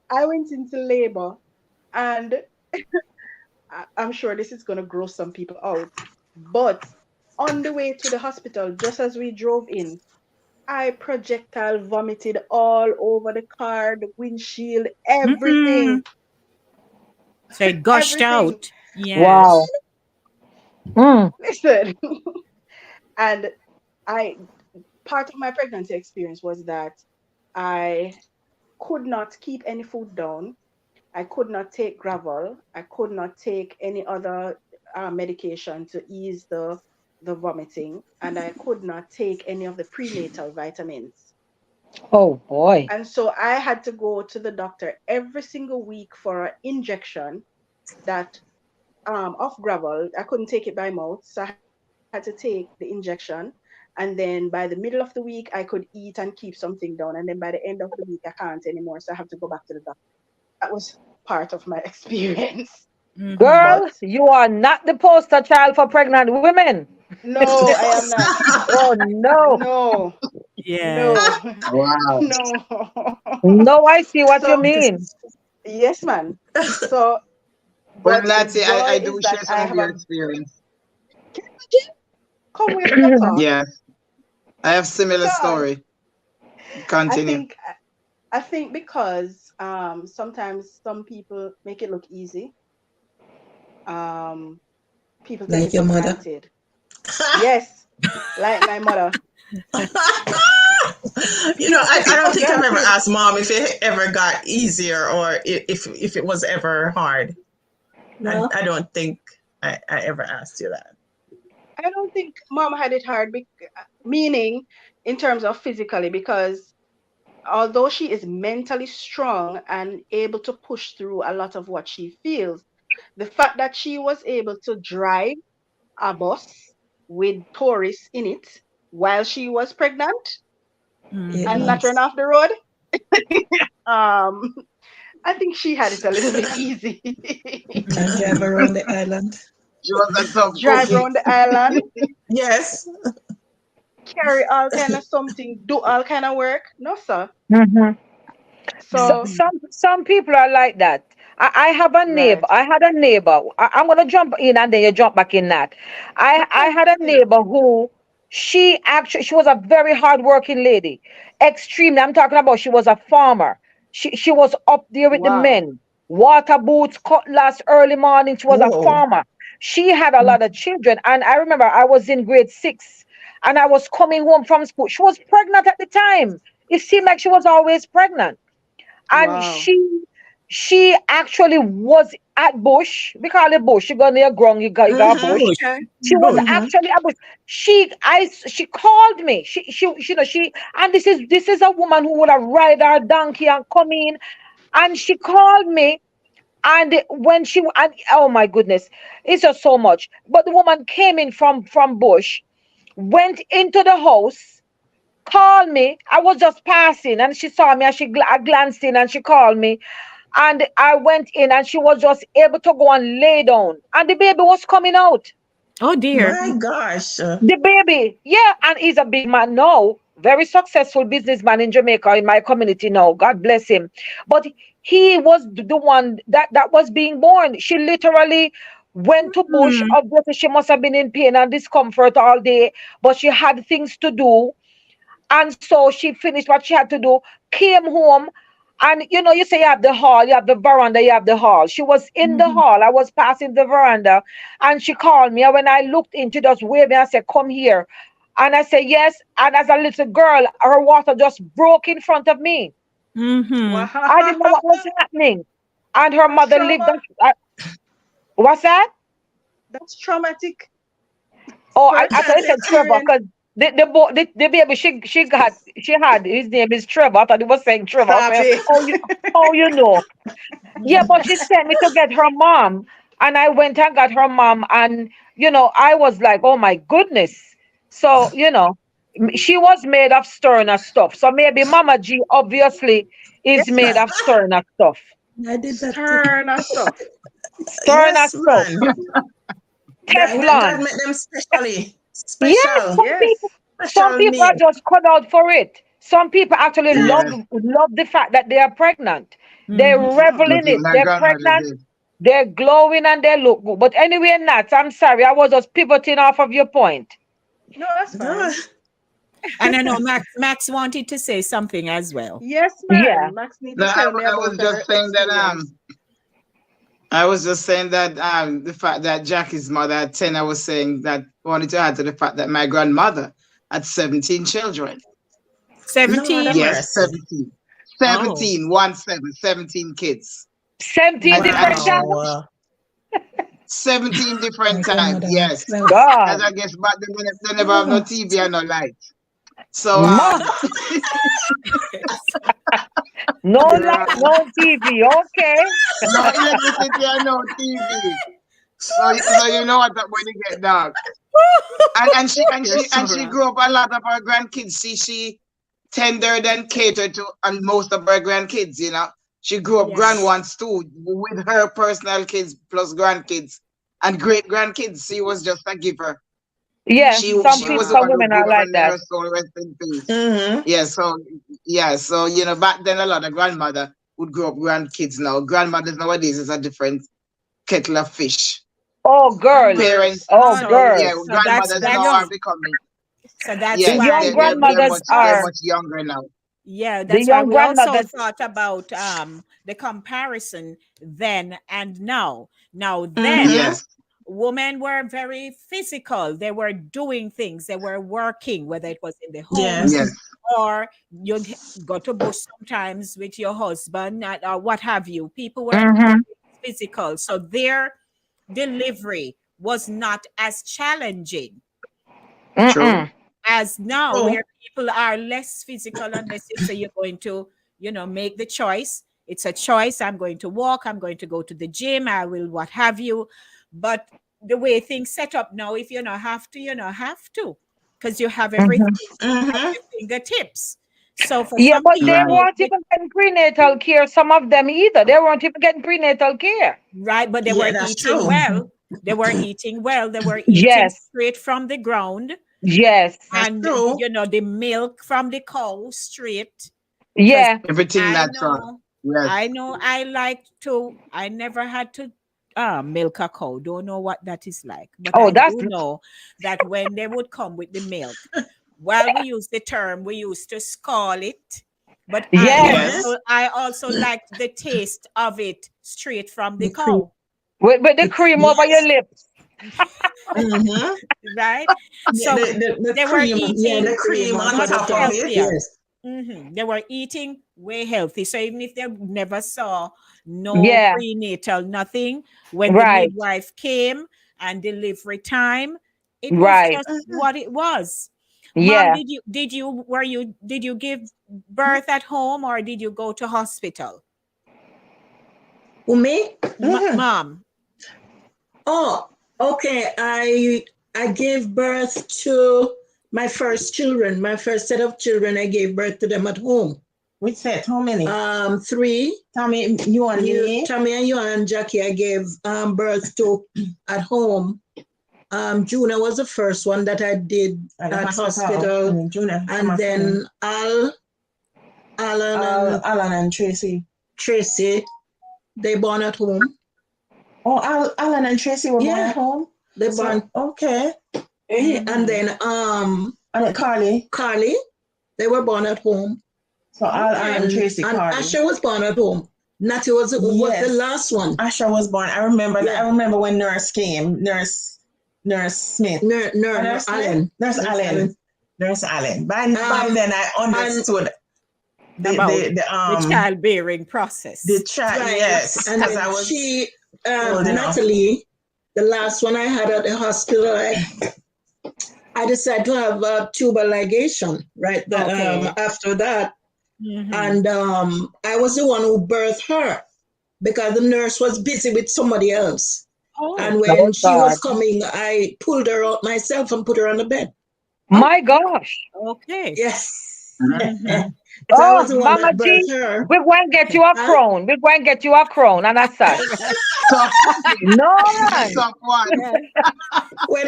I went into labor, and I'm sure this is going to gross some people out. But on the way to the hospital, just as we drove in, I projectile vomited all over the car, the windshield, everything. So it gushed Everything. out. Yes. Wow. Listen. And part of my pregnancy experience was that I could not keep any food down. I could not take gravel. I could not take any other medication to ease the vomiting, and I could not take any of the prenatal vitamins. Oh boy. And so I had to go to the doctor every single week for an injection that of gravel. I couldn't take it by mouth, so I had to take the injection. And then by the middle of the week, I could eat and keep something down. And then by the end of the week, I can't anymore. So I have to go back to the doctor. That was part of my experience. Girl, you are not the poster child for pregnant women. No, I am not. Oh no. No. Yeah. No. Wow. No. No, I see what you mean. Yes, man. So, Well, but Natty, the joy I do is share that some I of have your a. experience. Come with the talk. Yeah, I have similar God. story. Continue. I think because sometimes some people make it look easy. People take Like it your for mother. granted. Yes, like my mother. You know, I don't think I've ever asked mom if it ever got easier or if it was ever hard. No. I don't think I ever asked you that. I don't think mom had it hard, meaning in terms of physically, because although she is mentally strong and able to push through a lot of what she feels, the fact that she was able to drive a bus with tourists in it while she was pregnant and not run off the road, I think she had it a little bit easy. And drive around the island. She was a tough Drive cookie. around the island, Yes. carry all kind of something, do all kind of work. No, sir. So Some people are like that. I have a neighbor. right. I had a neighbor. I'm gonna jump in and then you jump back in that. I had a neighbor who she was a very hardworking lady. Extremely. I'm talking about she was a farmer. She was up there with the Wow. men. Water boots, cutlass, early morning. She was a farmer. She had a lot of children. And I remember I was in grade 6 and I was coming home from school. She was pregnant at the time. It seemed like she was always pregnant. And Wow. she actually was at bush. We call it bush. She got near ground, you got bush. Okay. She was actually at bush. She called me. She and this is a woman who would have ride her donkey and come in. And she called me And when she and oh my goodness, it's just so much. But the woman came in from bush, went into the house, called me. I was just passing, and she saw me, and I glanced in, and she called me, and I went in, and she was just able to go and lay down, and the baby was coming out. Oh dear. My gosh. The baby, yeah, and he's a big man now, very successful businessman in Jamaica, in my community now. God bless him. But he was the one that was being born. She literally went to bush. Obviously, she must have been in pain and discomfort all day, but she had things to do. And so she finished what she had to do, came home, and you say you have the hall, you have the veranda, you have the hall. She was in the hall. I was passing the veranda, and she called me. And when I looked in, she just waved me and said, "Come here." And I said, "Yes." And as a little girl, her water just broke in front of me. Wow. I didn't know what was happening. And her That's mother lived. What's that? That's traumatic. Oh, I First thought you said Trevor, experience. because the baby she had his name is Trevor. I thought he was saying Trevor. I Stop said, it. oh, you know. Yeah, but she sent me to get her mom, and I went and got her mom, and I was like, oh my goodness. So she was made of sterner stuff. So maybe Mama G obviously is made of sterner stuff. I did that too. Sterner stuff. Sterner Yes, stuff. man. God Teflon. made them specially. Yes, Special. some Special people are need. just cut out for it. Some people actually love Yes. the fact that they are pregnant. They revel But in it. my They're grandmother pregnant. did. They're glowing and they look good. But anyway, Nat, I'm sorry. I was just pivoting off of your point. No, that's fine. And I know Max wanted to say something as well. Yes, Yeah. man. Max need No, to tell me I about was her just saying that experience. I was just saying that the fact that Jackie's mother at 10, I was saying that I wanted to add to the fact that my grandmother had 17 children. 17? Yes, 17. Oh. 17, 1 7, 17 kids. 17 different times. Wow. 17 different times, yes. God. As I guess back then they never have no TV and no light. So No light, no TV. Okay. no electricity and no TV. So you know what when you get dark. And she grew up a lot of her grandkids. She tendered and catered to and most of her grandkids, She grew up grand ones too, with her personal kids plus grandkids and great grandkids. She was just a giver. Yeah, She some was the one who women are gave her like and let that. her soul rest in peace. So back then a lot of grandmother would grow up grandkids now. Grandmothers nowadays is a different kettle of fish. Oh, girl. Parents, Oh, girl. yeah, grandmothers now are becoming. So that's Yes, The young grandmothers they're are. much younger now. Yeah, The that's why young we also grandmothers. thought about the comparison then and now. Now then, Yes. women were very physical. They were doing things. They were working, whether it was in the home Yes. or you go to bush sometimes with your husband or what have you. People were Mhm. physical, so their delivery was not as challenging Mm-mm. as now, Oh. where people are less physical unless you say you're going to, make the choice. It's a choice. I'm going to walk. I'm going to go to the gym. I will what have you. But the way things set up now, if you not have to, you not have to, because you have everything at your fingertips. So for Yeah, some but they people, weren't even getting prenatal care. Some of them either. They weren't even getting prenatal care. right, but they were that's eating true. well. They were eating well. They were eating Yes. straight from the ground. Yes. And the milk from the cow straight. Yeah. Everything I natural. know, Yes. I never had to milk a cow. Don't know what that is like. But Oh, I that's do know that when they would come with the milk, while we use the term, we used to scald it. But Yes. I also liked the taste of it straight from the cow. with the cream over your lips. Right? Yeah, So the they were cream, eating the cream on much top of it. healthier. Yes. They were eating way healthy. So even if they never saw no Yeah. prenatal, nothing, when the Right. midwife came and delivery time, it was Right. just what it was. Yeah. Mom, did you give birth at home or did you go to hospital? Who, me? Mom. Oh, okay. I gave birth to my first children. My first set of children, I gave birth to them at home. Which set? How many? 3. Tommy, you and me. Tommy and you and Jackie, I gave birth to at home. Juna was the first one that I did at hospital. And then Alan and Tracy. Tracy, they born at home. Oh, Alan and Tracy were born at home? They born. Okay. And then and Carly, they were born at home. So Alan and Tracy, and Carly. Asher was born at home. Natty was the last one. Asher was born. I remember when Nurse came. Nurse Smith. Nurse Allen. Nurse Allen. By then I understood the childbearing process. The child, yes. And then Natalie, the last one I had at the hospital, I decided to have a tubal ligation right after that. Mm-hmm. And I was the one who birthed her because the nurse was busy with somebody else. Oh, and when she was coming, I pulled her out myself and put her on the bed. My gosh. Okay. Yes. Mm-hmm. Mama G, we're going to get you a crown. We're going to get you a crown and a sash. No, when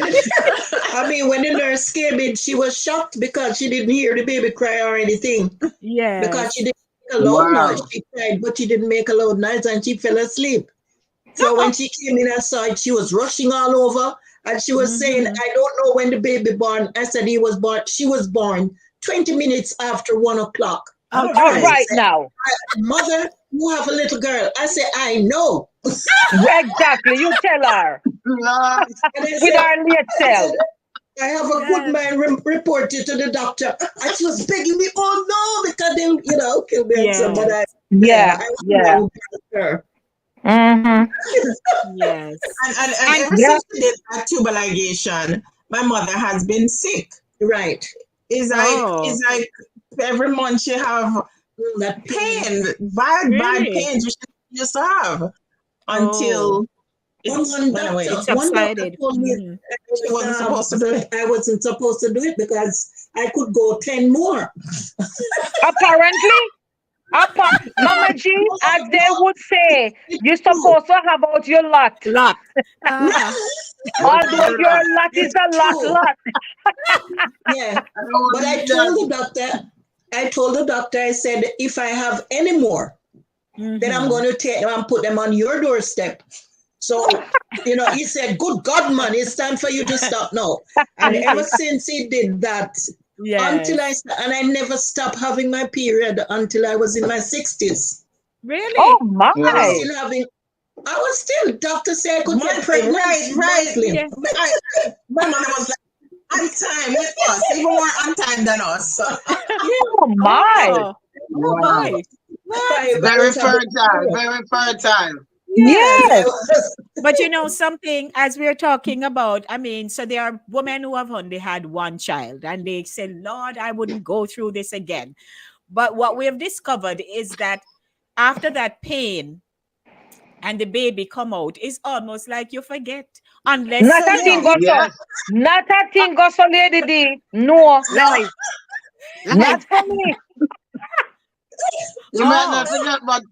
the nurse came in, she was shocked because she didn't hear the baby cry or anything. Yeah. Because she didn't make a loud noise. She cried, but she didn't make a loud noise and she fell asleep. So when she came in and saw it, she was rushing all over and she was saying, I don't know when the baby born. I said she was born 20 minutes after 1 o'clock. All right now. Mother, you have a little girl. I said, I know. Exactly. You tell her. With our late self. I have a good man reported to the doctor. And she was begging me, oh no, because they'll kill me. Yeah. But I her. Mm-hmm. Yes. And ever since she did that tubal ligation, my mother has been sick. Right. It's like every month she have that pain, bad pains which she used to have until it's subsided. Told me she wasn't supposed to do it. I wasn't supposed to do it because I could go 10 more. Apparently. Mama G, as they would say, you're supposed to have out your lot. Although your lot is a lot. Yeah. But I told the doctor, I said, if I have any more, then I'm going to take them and put them on your doorstep. So, he said, good God, man, it's time for you to stop now. And ever since he did that, until I never stopped having my period until I was in my 60s. Really? Oh, my. I was still, doctor said I could get pregnant. Right. Yeah. My mother was like, on time with us, even more on time than us. Oh, my. Oh, my. Very fertile. Yes. But something, as we're talking about, so there are women who have only had one child and they say, Lord, I wouldn't go through this again. But what we have discovered is that after that pain and the baby come out, it's almost like you forget. Unless not a thing goes on, Lady D. No. Not for me. You might not forget, but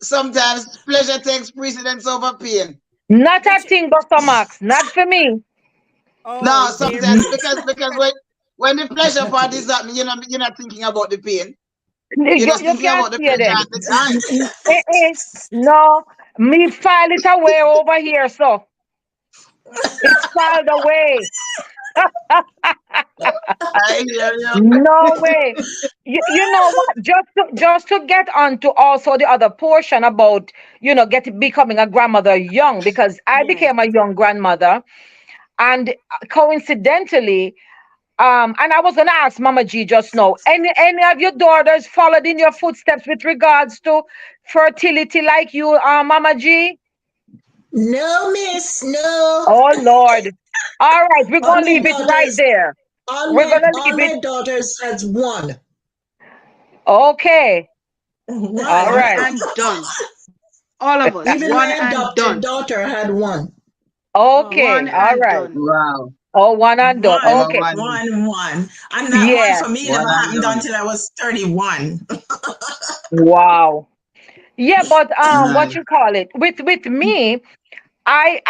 sometimes pleasure takes precedence over pain. Not a thing, Dr. Max. Not for me. No, sometimes because when the pleasure part is happening, you're not thinking about the pain. You're just thinking about the pleasure at the time. No, me file it away over here, so it's filed away. No way. You know what? Just to get on to also the other portion about becoming a grandmother young, because I became a young grandmother, and coincidentally, and I was gonna ask Mama G just now, any of your daughters followed in your footsteps with regards to fertility like you, Mama G? No, miss, no. Oh Lord. All right, we're gonna leave it right there. All my daughters has one. Okay. All right. I'm done. All of us, Even one my and adopted done. daughter had one. One Okay, all and right. done. Wow. Oh, one and done. I'm a Okay. one. One. And that one Yeah. for me One never and happened done. until I was 31. Wow. Yeah, but what Nice. you call it? With me, I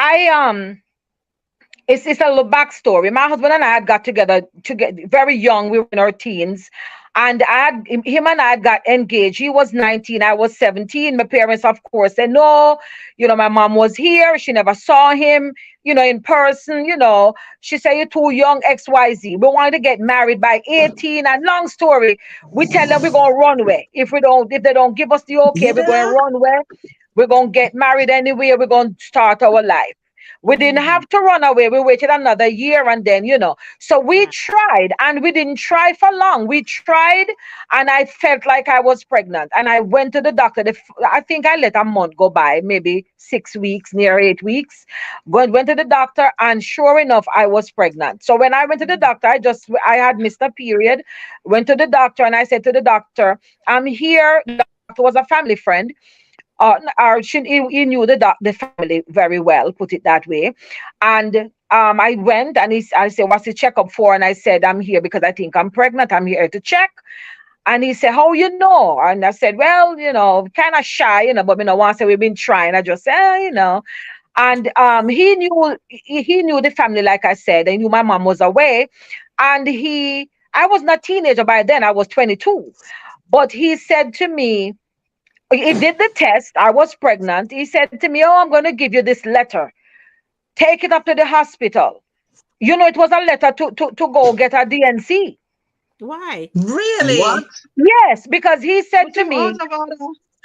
it's a little backstory. My husband and I had got together to get very young. We were in our teens, and him and I had got engaged. He was 19, I was 17. My parents, of course, said no. My mom was here. She never saw him, in person. She said you're too young. XYZ. We wanted to get married by 18. And long story, we tell them we're gonna run away. If they don't give us the okay, we're going to Yeah. run away. We're gonna get married anyway. We're gonna start our life. We didn't have to run away. We waited another year and then. So we tried and we didn't try for long. We tried and I felt like I was pregnant. And I went to the doctor. I think I let a month go by, maybe 6 weeks, near 8 weeks. Went to the doctor and sure enough, I was pregnant. So when I went to the doctor, I had missed a period. Went to the doctor and I said to the doctor, I'm here. The doctor was a family friend. He knew the family very well, put it that way. And I went and I said, what's the checkup for? And I said, I'm here because I think I'm pregnant. I'm here to check. And he said, how you know? And I said, well, kind of shy, but once we've been trying, I just said, And he knew the family, like I said. He knew my mom was away. And I was not a teenager by then. I was 22. But he said to me, he did the test. I was pregnant. He said to me, oh, I'm going to give you this letter. Take it up to the hospital. It was a letter to go get a DNC. Why? What? Really? Yes, because he said to Put him me, out of order.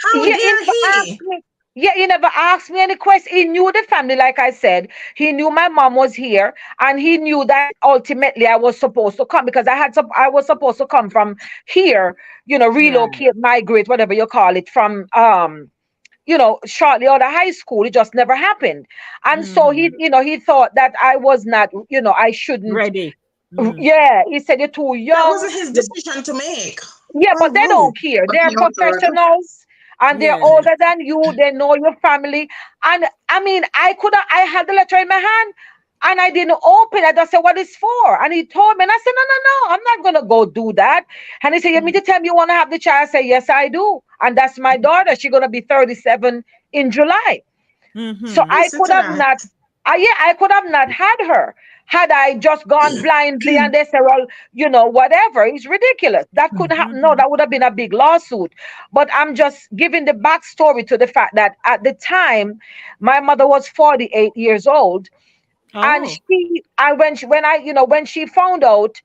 How yeah, he dare never asked he? me. Yeah, he never asked me any question. He knew the family, like I said. He knew my mom was here, and he knew that ultimately I was supposed to come because I was supposed to come from here, Right. relocate, migrate, whatever you call it, from shortly out of high school. It just never happened. And so he thought that I was not, I shouldn't. Ready. Yeah, he said, you're too That young. wasn't his decision to make. Yeah, but they Who? don't care. But They're he also, professionals and they're Yeah. older than you. They know your family. And I mean, I had the letter in my hand and I didn't open it. I just said, what is for? And he told me, and I said, no, no, no, I'm not going to go do that. And he said, you mean to tell me you want to have the child? I said, yes, I do. And that's my daughter. She's going to be 37 in July. So I Listen could to have that. not, I could have not had her had I just gone blindly and they said, well, whatever. It's ridiculous. That couldn't happen. No, that would have been a big lawsuit. But I'm just giving the backstory to the fact that at the time, my mother was 48 years old. And Oh. when she found out,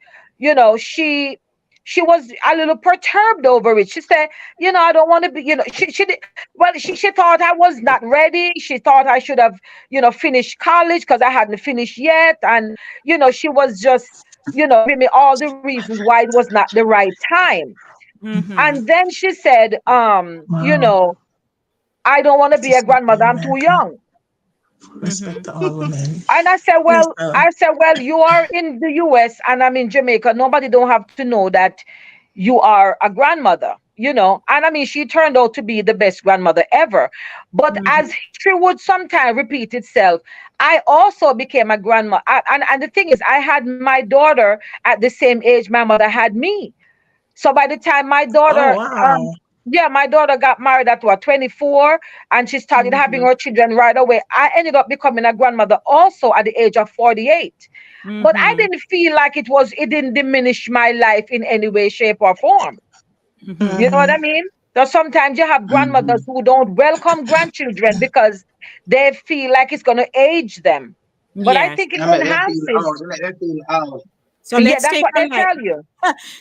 she was a little perturbed over it. She said, I don't want to be, she thought I was not ready. She thought I should have, finished college because I hadn't finished yet. And, she was just, giving me all the reasons why it was not the right time. And then she said, Wow. I don't want to be a Respect grandmother. all I'm too America. young. Respect all women. And Yes, sir. you are in the US and I'm in Jamaica. Nobody don't have to know that you are a grandmother, And I mean, she turned out to be the best grandmother ever. But as history would sometimes repeat itself, I also became a grandma. And the thing is, I had my daughter at the same age my mother had me. So by the time my Oh, daughter, wow. my daughter got married at 24 and she started having her children right away. I ended up becoming a grandmother also at the age of 48. But I didn't feel like it didn't diminish my life in any way, shape, or form. You know what I mean? So sometimes you have grandmothers who don't welcome grandchildren because they feel like it's going to age them. But I Yes. think it I make them feel enhances. out. I make them feel out. So Yeah, let's that's take what a they light. tell you.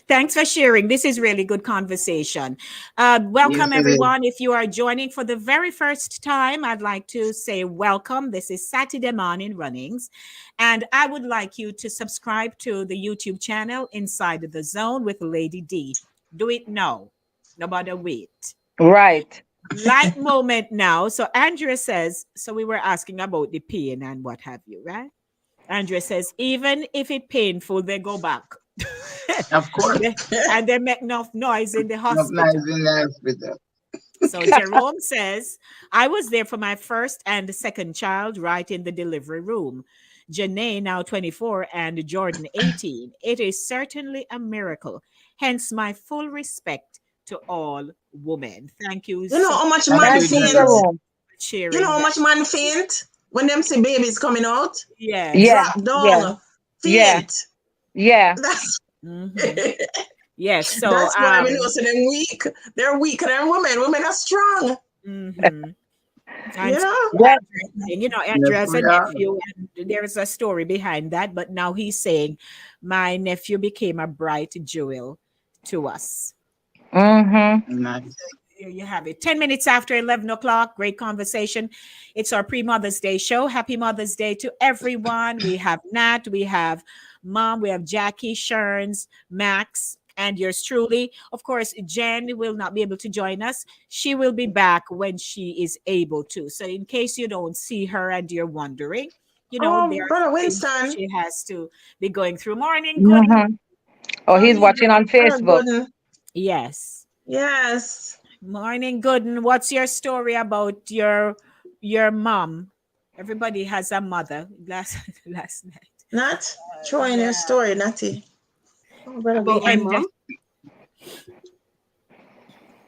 Thanks for sharing. This is really good conversation. Yes, Welcome, it is. everyone. If you are joining for the very first time, I'd like to say welcome. This is Saturday Morning Runnings. And I would like you to subscribe to the YouTube channel Inside the Zone with Lady D. Do it now. Nobody wait. Right. Light moment now. So Andrea says, so we were asking about the pain and what have you, right? Andrea says, even if it's painful, they go back. Of course. And they make enough noise in the Not nice hospital. in the hospital. So Jerome says, I was there for my first and second child right in the delivery room. Janae, now 24, and Jordan, 18. It is certainly a miracle. Hence my full respect to all women. Thank you You know so how much much, man Thank you, faint? Jerome, Jerome. for You know sharing how that. much man faint when them see babies coming out? Yes. Yeah, Drop yeah, down, yeah, faint. yeah. That's Mm-hmm. Yes. So, that's why we know so them weak. They're weaker than women. Women are strong. mm-hmm. And You so know? Yeah. Andrew has a we are. nephew, and there is a story behind that. But now he's saying, my nephew became a bright jewel to us. Mm-hmm. Nice. There you have it. 10 minutes after 11 o'clock. Great conversation. It's our pre-Mother's Day show. Happy Mother's Day to everyone. We have Nat, we have Mom, we have Jackie, Sherns, Max, and yours truly. Of course, Jen will not be able to join us. She will be back when she is able to. So, in case you don't see her and you're wondering, Oh, there are Brother things Winston. she has to be going through. Morning, good. Mm-hmm. Oh, How he's you watching on doing? Brother Facebook. Gooden. Yes. Yes. Morning, Gooden. What's your story about your mom? Everybody has a mother. Last night. Nat, throw in your story, Natty. Oh, Brother About my Gooden. mom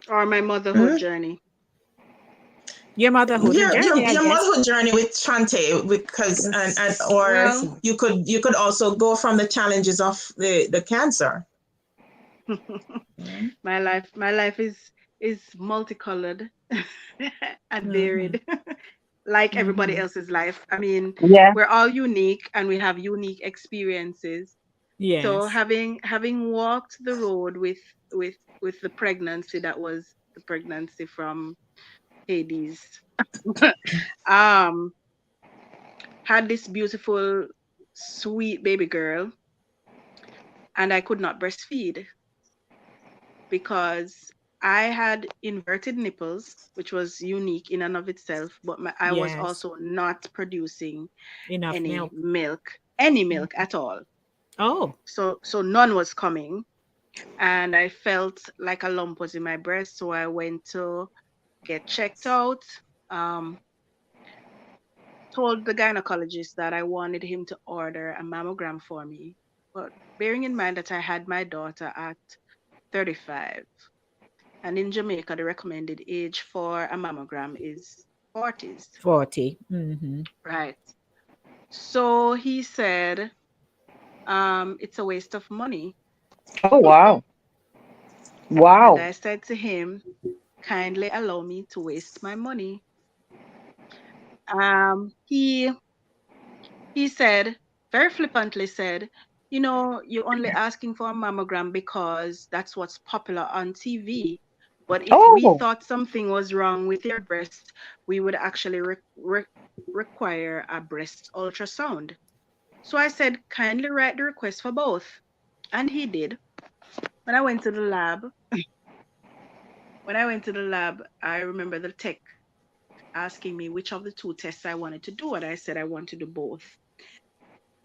or my motherhood journey. Your motherhood journey, I Your guess. motherhood journey with Chante, because or Well, you could also go from the challenges of the cancer. my life is multicolored and varied, like everybody else's life. I mean, Yeah. we're all unique and we have unique experiences. So Yes. having walked the road with the pregnancy that was the pregnancy from Hades, um, had this beautiful, sweet baby girl, and I could not breastfeed because I had inverted nipples, which was unique in and of itself, but I was Yes. also not producing Enough any milk. milk at all. Oh. So none was coming, and I felt like a lump was in my breast, so I went to get checked out. Um, Told the gynecologist that I wanted him to order a mammogram for me, but bearing in mind that I had my daughter at 35. And in Jamaica, the recommended age for a mammogram is 40s. 40. Mm-hmm. Right. So he said, it's a waste of money. Oh, wow. And Wow. I said to him, kindly allow me to waste my money. He said, very flippantly said, you're only asking for a mammogram because that's what's popular on TV. But if we Oh. thought something was wrong with your breast, we would actually require a breast ultrasound. So I said, kindly write the request for both. And he did. When I went to the lab, I remember the tech asking me which of the two tests I wanted to do. And I said I want to do both.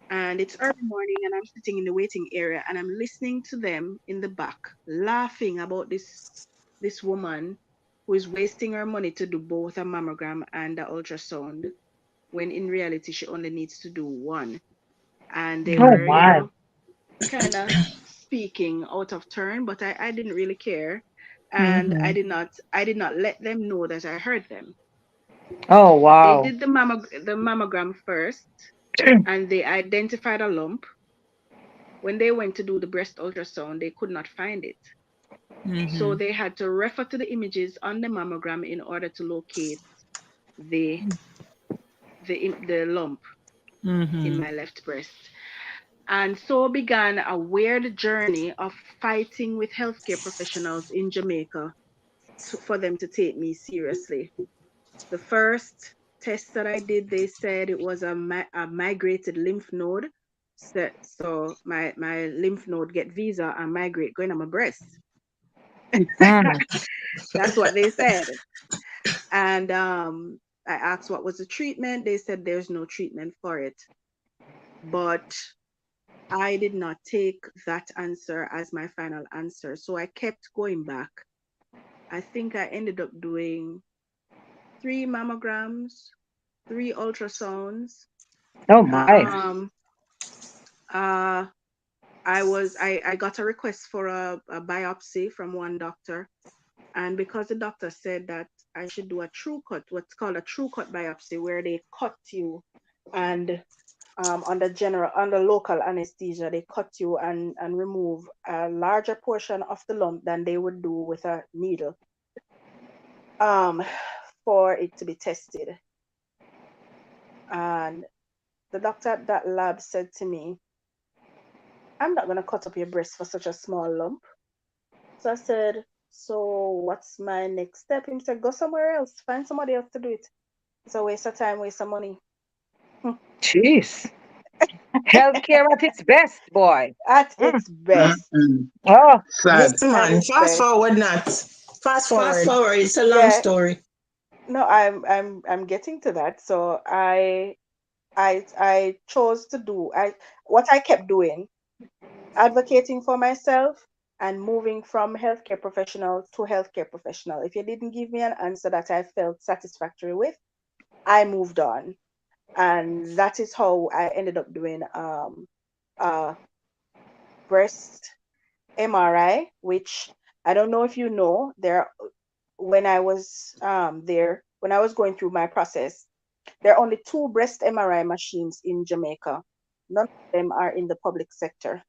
And it's early morning and I'm sitting in the waiting area and I'm listening to them in the back laughing about this woman who is wasting her money to do both a mammogram and an ultrasound when in reality she only needs to do one. And they Oh, were, my. kind of speaking out of turn, but I didn't really care. And Mm-hmm. I did not let them know that I heard them. Oh, They wow. did the mammogram first and they identified a lump. When they went to do the breast ultrasound, they could not find it. So Mm-hmm. they had to refer to the images on the mammogram in order to locate the the lump in Mm-hmm. my left breast. And so began a weird journey of fighting with healthcare professionals in Jamaica for them to take me seriously. The first test that I did, they said it was a migrated lymph node. So my lymph node get visa and migrate going on my breast. That's what they said. And I asked what was the treatment. They said there's no treatment for it. But I did not take that answer as my final answer. So I kept going back I think I ended up doing 3 mammograms, 3 ultrasounds. Oh my. I got a request for a biopsy from one doctor, and because the doctor said that I should do a true cut, what's called a true cut biopsy, where they cut you and under local anesthesia, they cut you and remove a larger portion of the lump than they would do with a needle, for it to be tested. And the doctor at that lab said to me, I'm not going to cut up your breast for such a small lump. So I said, so what's my next step? He said, go somewhere else, find somebody else to do it. It's a waste of time, waste of money. Jeez. Healthcare at its best, boy. At its best. Oh, sad. Listen, man, fast forward, not fast forward. Fast forward. It's a long story. No, I'm getting to that. So I chose to do what I kept doing, advocating for myself and moving from healthcare professional to healthcare professional. If you didn't give me an answer that I felt satisfactory with, I moved on. And that is how I ended up doing breast MRI, which I don't know if you know, when I was going through my process, there are only 2 breast MRI machines in Jamaica. None of them are in the public sector.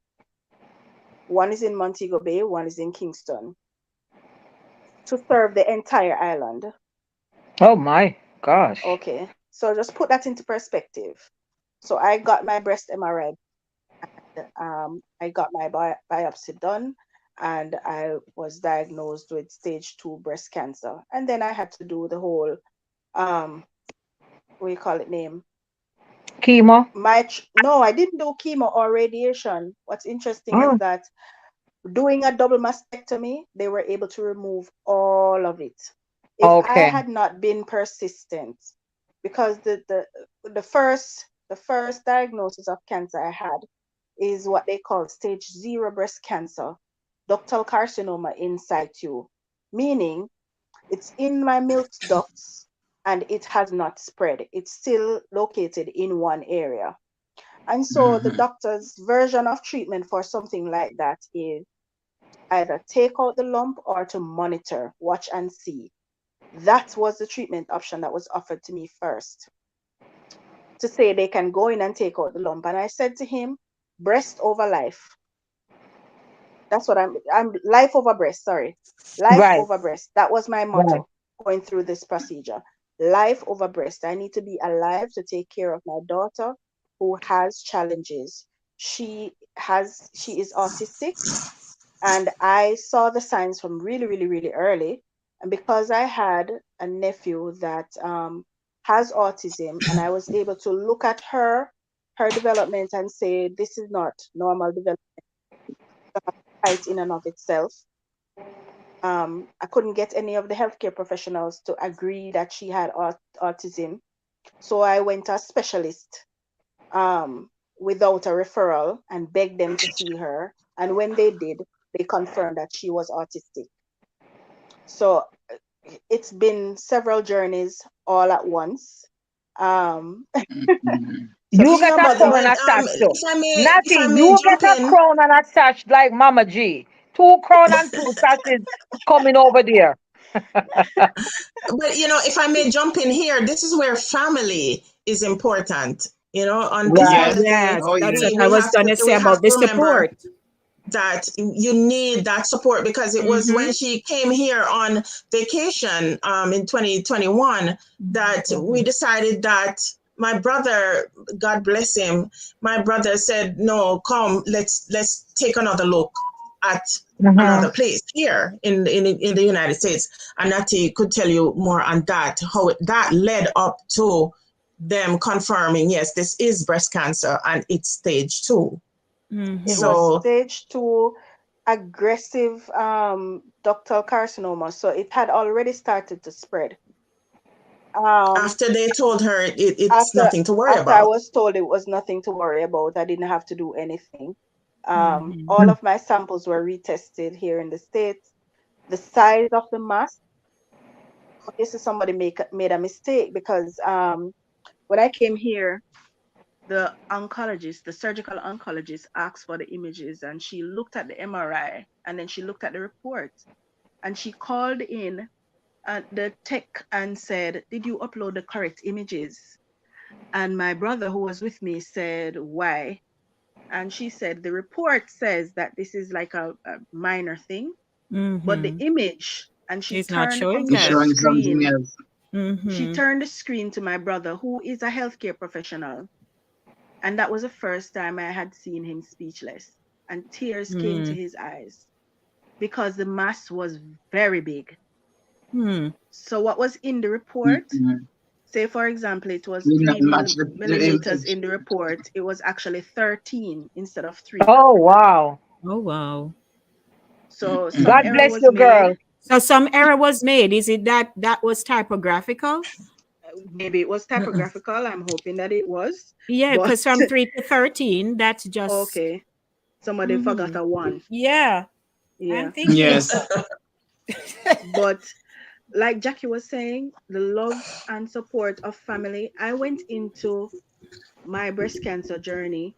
One is in Montego Bay, one is in Kingston, to serve the entire island. Oh my gosh. Okay, so just put that into perspective. So I got my breast MRI, and I got my biopsy done, and I was diagnosed with stage 2 breast cancer. And then I had to do the whole, what do you call it name? Chemo? No, I didn't do chemo or radiation. What's interesting is that doing a double mastectomy, they were able to remove all of it. If I had not been persistent, because the first diagnosis of cancer I had is what they call stage 0 breast cancer, ductal carcinoma in situ, meaning it's in my milk ducts and it has not spread. It's still located in one area. And so the doctor's version of treatment for something like that is either take out the lump or to monitor, watch and see. That was the treatment option that was offered to me first, to say they can go in and take out the lump. And I said to him, breast over life. That's what I'm life over breast, sorry. Life over breast. That was my motto going through this procedure. Life over breast. I need to be alive to take care of my daughter who has challenges. She is autistic, and I saw the signs from really, really, really early. And because I had a nephew that has autism, and I was able to look at her development and say, this is not normal development height in and of itself. I couldn't get any of the healthcare professionals to agree that she had autism. So I went to a specialist without a referral and begged them to see her. And when they did, they confirmed that she was autistic. So it's been several journeys all at once. You get a crown and attached to. Natty, you get a crown and attached like Mama G. 2 crown and 2 sashes coming over there. But if I may jump in here, this is where family is important. On this Yes, that's what I was going to say about the support. That you need that support, because it was when she came here on vacation in 2021 that we decided that my brother, God bless him, my brother said, no, come, let's take another look at another place here in the United States. And Natty could tell you more on that, how that led up to them confirming, yes, this is breast cancer and it's stage 2. It was stage 2 aggressive ductal carcinoma. So it had already started to spread. After they told her it's nothing to worry about. I was told it was nothing to worry about. I didn't have to do anything. All of my samples were retested here in the States. the size of the mass. Obviously, somebody made a mistake because when I came here, the oncologist, the surgical oncologist, asked for the images, and she looked at the MRI, and then she looked at the report, and she called in the tech and said, "Did you upload the correct images?" And my brother, who was with me, said, "Why?" And she said, "The report says that this is like a minor thing, but the image," and she It's not turned the showing computer that. Showing something screen. else. She turned the screen to my brother, who is a healthcare professional. And that was the first time I had seen him speechless. And tears came to his eyes because the mass was very big. So what was in the report, say for example, it was Did not 3 match the millimeters image. in the report, it was actually 13 instead of 3. Oh, wow. Oh, wow. So some God error bless was you, made. girl. So some error was made. Is it that was typographical? Maybe it was typographical. I'm hoping that it was. Yeah, But because from 3 to 13, that's just okay. Somebody forgot a 1. Yeah. Yeah. I'm thinking. Yes. But like Jackie was saying, the love and support of family. I went into my breast cancer journey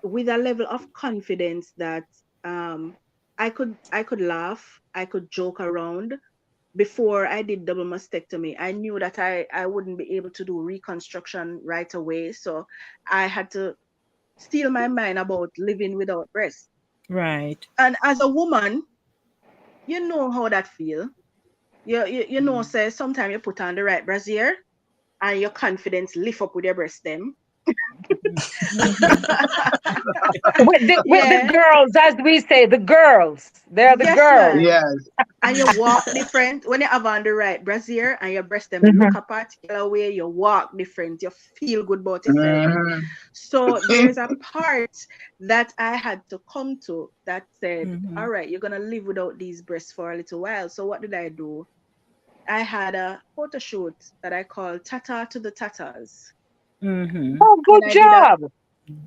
with a level of confidence that I could laugh, I could joke around. Before I did double mastectomy, I knew that I wouldn't be able to do reconstruction right away. So I had to steel my mind about living without breast. Right. And as a woman, you know how that feel. You know, say sometimes you put on the right brassiere and your confidence lift up with your breast them. With the girls, as we say, the girls. They're the girls. Ma'am. Yes. And you walk different when you have on the right brassiere and your breast them look a particular way, you walk different, you feel good about yourself. So there's a part that I had to come to that said, all right, you're gonna live without these breasts for a little while. So what did I do? I had a photo shoot that I called Tata to the Tatas. Oh, good job.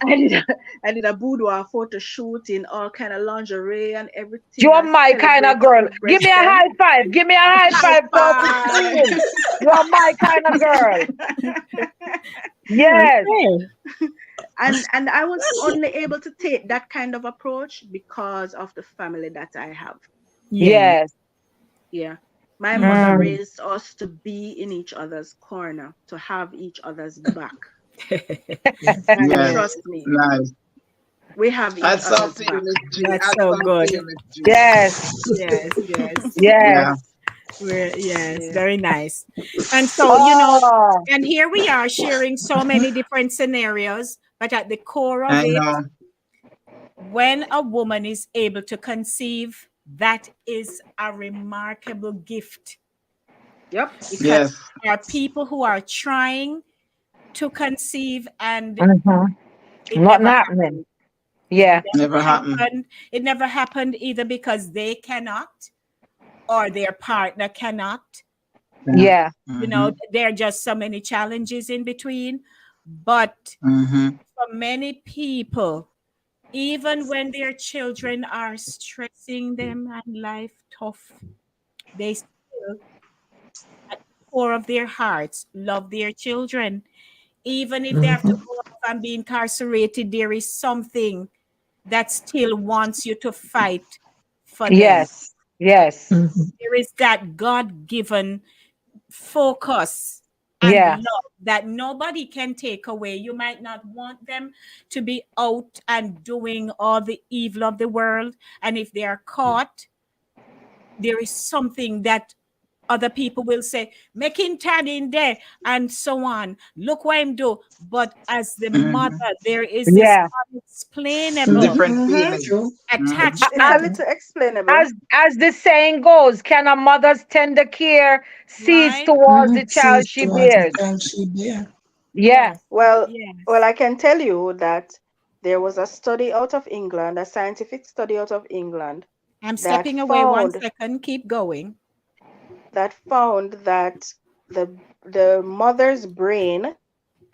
I did a boudoir photo shoot in all kind of lingerie and everything. You're my kind of girl. Give me a high five. Give me a high five. You're my kind of girl. Yes. And I was only able to take that kind of approach because of the family that I have. Yes. Yeah. My mother raised us to be in each other's corner, to have each other's back. And trust me. Nice. We have each other's back. That's so good. Yes. Yes, yes. Yes. Yes, very nice. And so, you know, and here we are sharing so many different scenarios, but at the core of it, when a woman is able to conceive, that is a remarkable gift. Yep. Because there are people who are trying to conceive and it not never happening. happened. Yeah. Never happened. It never happened either because they cannot or their partner cannot. Yeah. You know, there are just so many challenges in between. But for many people, even when their children are stressing them and life tough, they still, at the core of their hearts, love their children. Even if they have to go off and be incarcerated, there is something that still wants you to fight for them. Yes. Yes. There is that God-given focus and love that nobody can take away. You might not want them to be out and doing all the evil of the world. And if they are caught, there is something that other people will say, make him turn in there, and so on. Look what I'm doing. But as the mother, there is this unexplainable different feelings. attachment. It's a little explainable. As the saying goes, can a mother's tender care cease towards the child she bears? Yeah. Well, I can tell you that there was a study out of England, a scientific study out of England. I'm stepping away 1 second. Keep going. That found that the mother's brain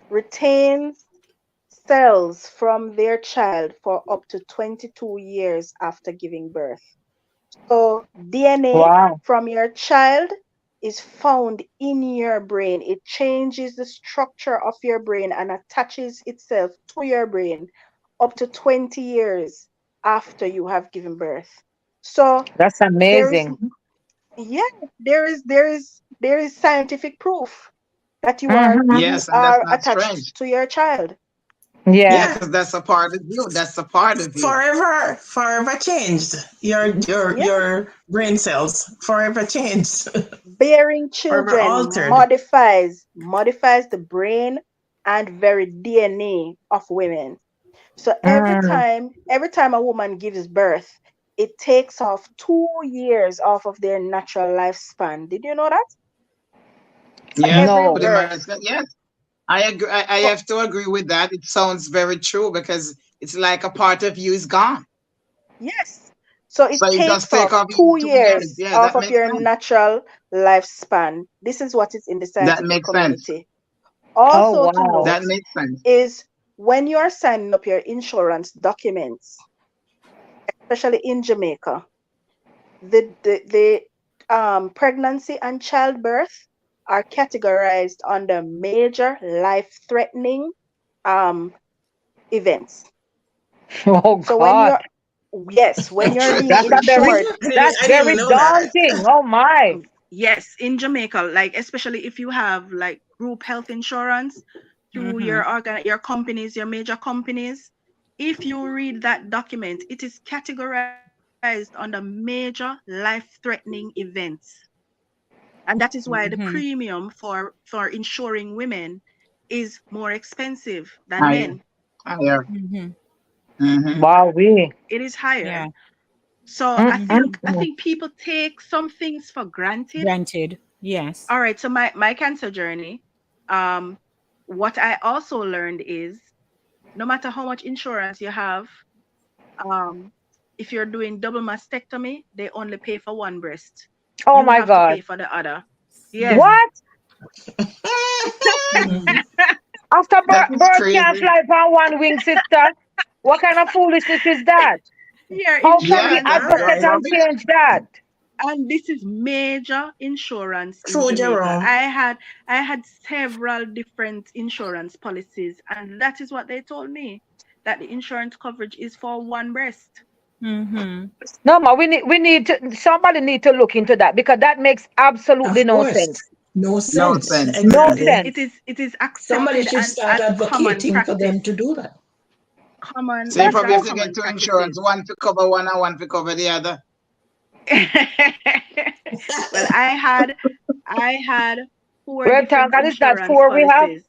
retains cells from their child for up to 22 years after giving birth. So DNA Wow. from your child is found in your brain. It changes the structure of your brain and attaches itself to your brain up to 20 years after you have given birth. So That's there is, amazing. yeah, there is scientific proof that you are Mm-hmm. you Yes, and that's are not attached strange. to your child. Yeah, Yeah. Yeah, because that's a part of you. That's a part of you. forever changed. Yeah. Your brain cells forever changed, Bearing forever children altered. modifies the brain and very DNA of women. So Mm. every time a woman gives birth, it takes off 2 years off of their natural lifespan. Did you know that? For Yes, every No. pretty much. birth. Yes, I agree. I For, have to agree with that. It sounds very true because it's like a part of you is gone. yes. So it So you just takes take off off two 2 years. years Yeah, off that of makes your sense. natural lifespan. This is what is in the That scientific makes sense. community. Oh, Also to wow. note That makes sense. is when you are signing up your insurance documents, especially in Jamaica, the pregnancy and childbirth are categorized under major life-threatening um, events. Oh, So God. when you're being That's a very, insured, that's I didn't very even know that. daunting. Oh, my. yes, in Jamaica, like especially if you have like group health insurance through your companies, your major companies, if you read that document, it is categorized under major life-threatening events. And that is why the premium for insuring women is more expensive than Higher, men. higher. Mm-hmm. Wow, we. It is higher. Yeah. So I think people take some things for granted. Granted. Yes. All right, so my cancer journey, um, what I also learned is no matter how much insurance you have, um, if you're doing double mastectomy, they only pay for one breast. Oh, You my have to God. pay for the other. Yes. Mm. What? Mm. After That is birth can't crazy. fly upon one wing, sister. What kind of foolishness is that? Your How can we insurance That's advocate just Right. and rubbish. change that? and this is major insurance in True, Jamaica. Jerome. I had several different insurance policies, and that is what they told me, that the insurance coverage is for one breast. Mm-hmm. No, ma, we need to, somebody need to look into that because that makes absolutely Of no course. sense. No No sense. sense. No It is Exactly. it sense. is it is Somebody accepted should and start as common advocating for practice. them to do that. Common So you These That's probably are have so. to get common two practices. insurance, one to cover one and one to cover the other. Well, I had four Well, different Tangan, is that insurance four we have? policies.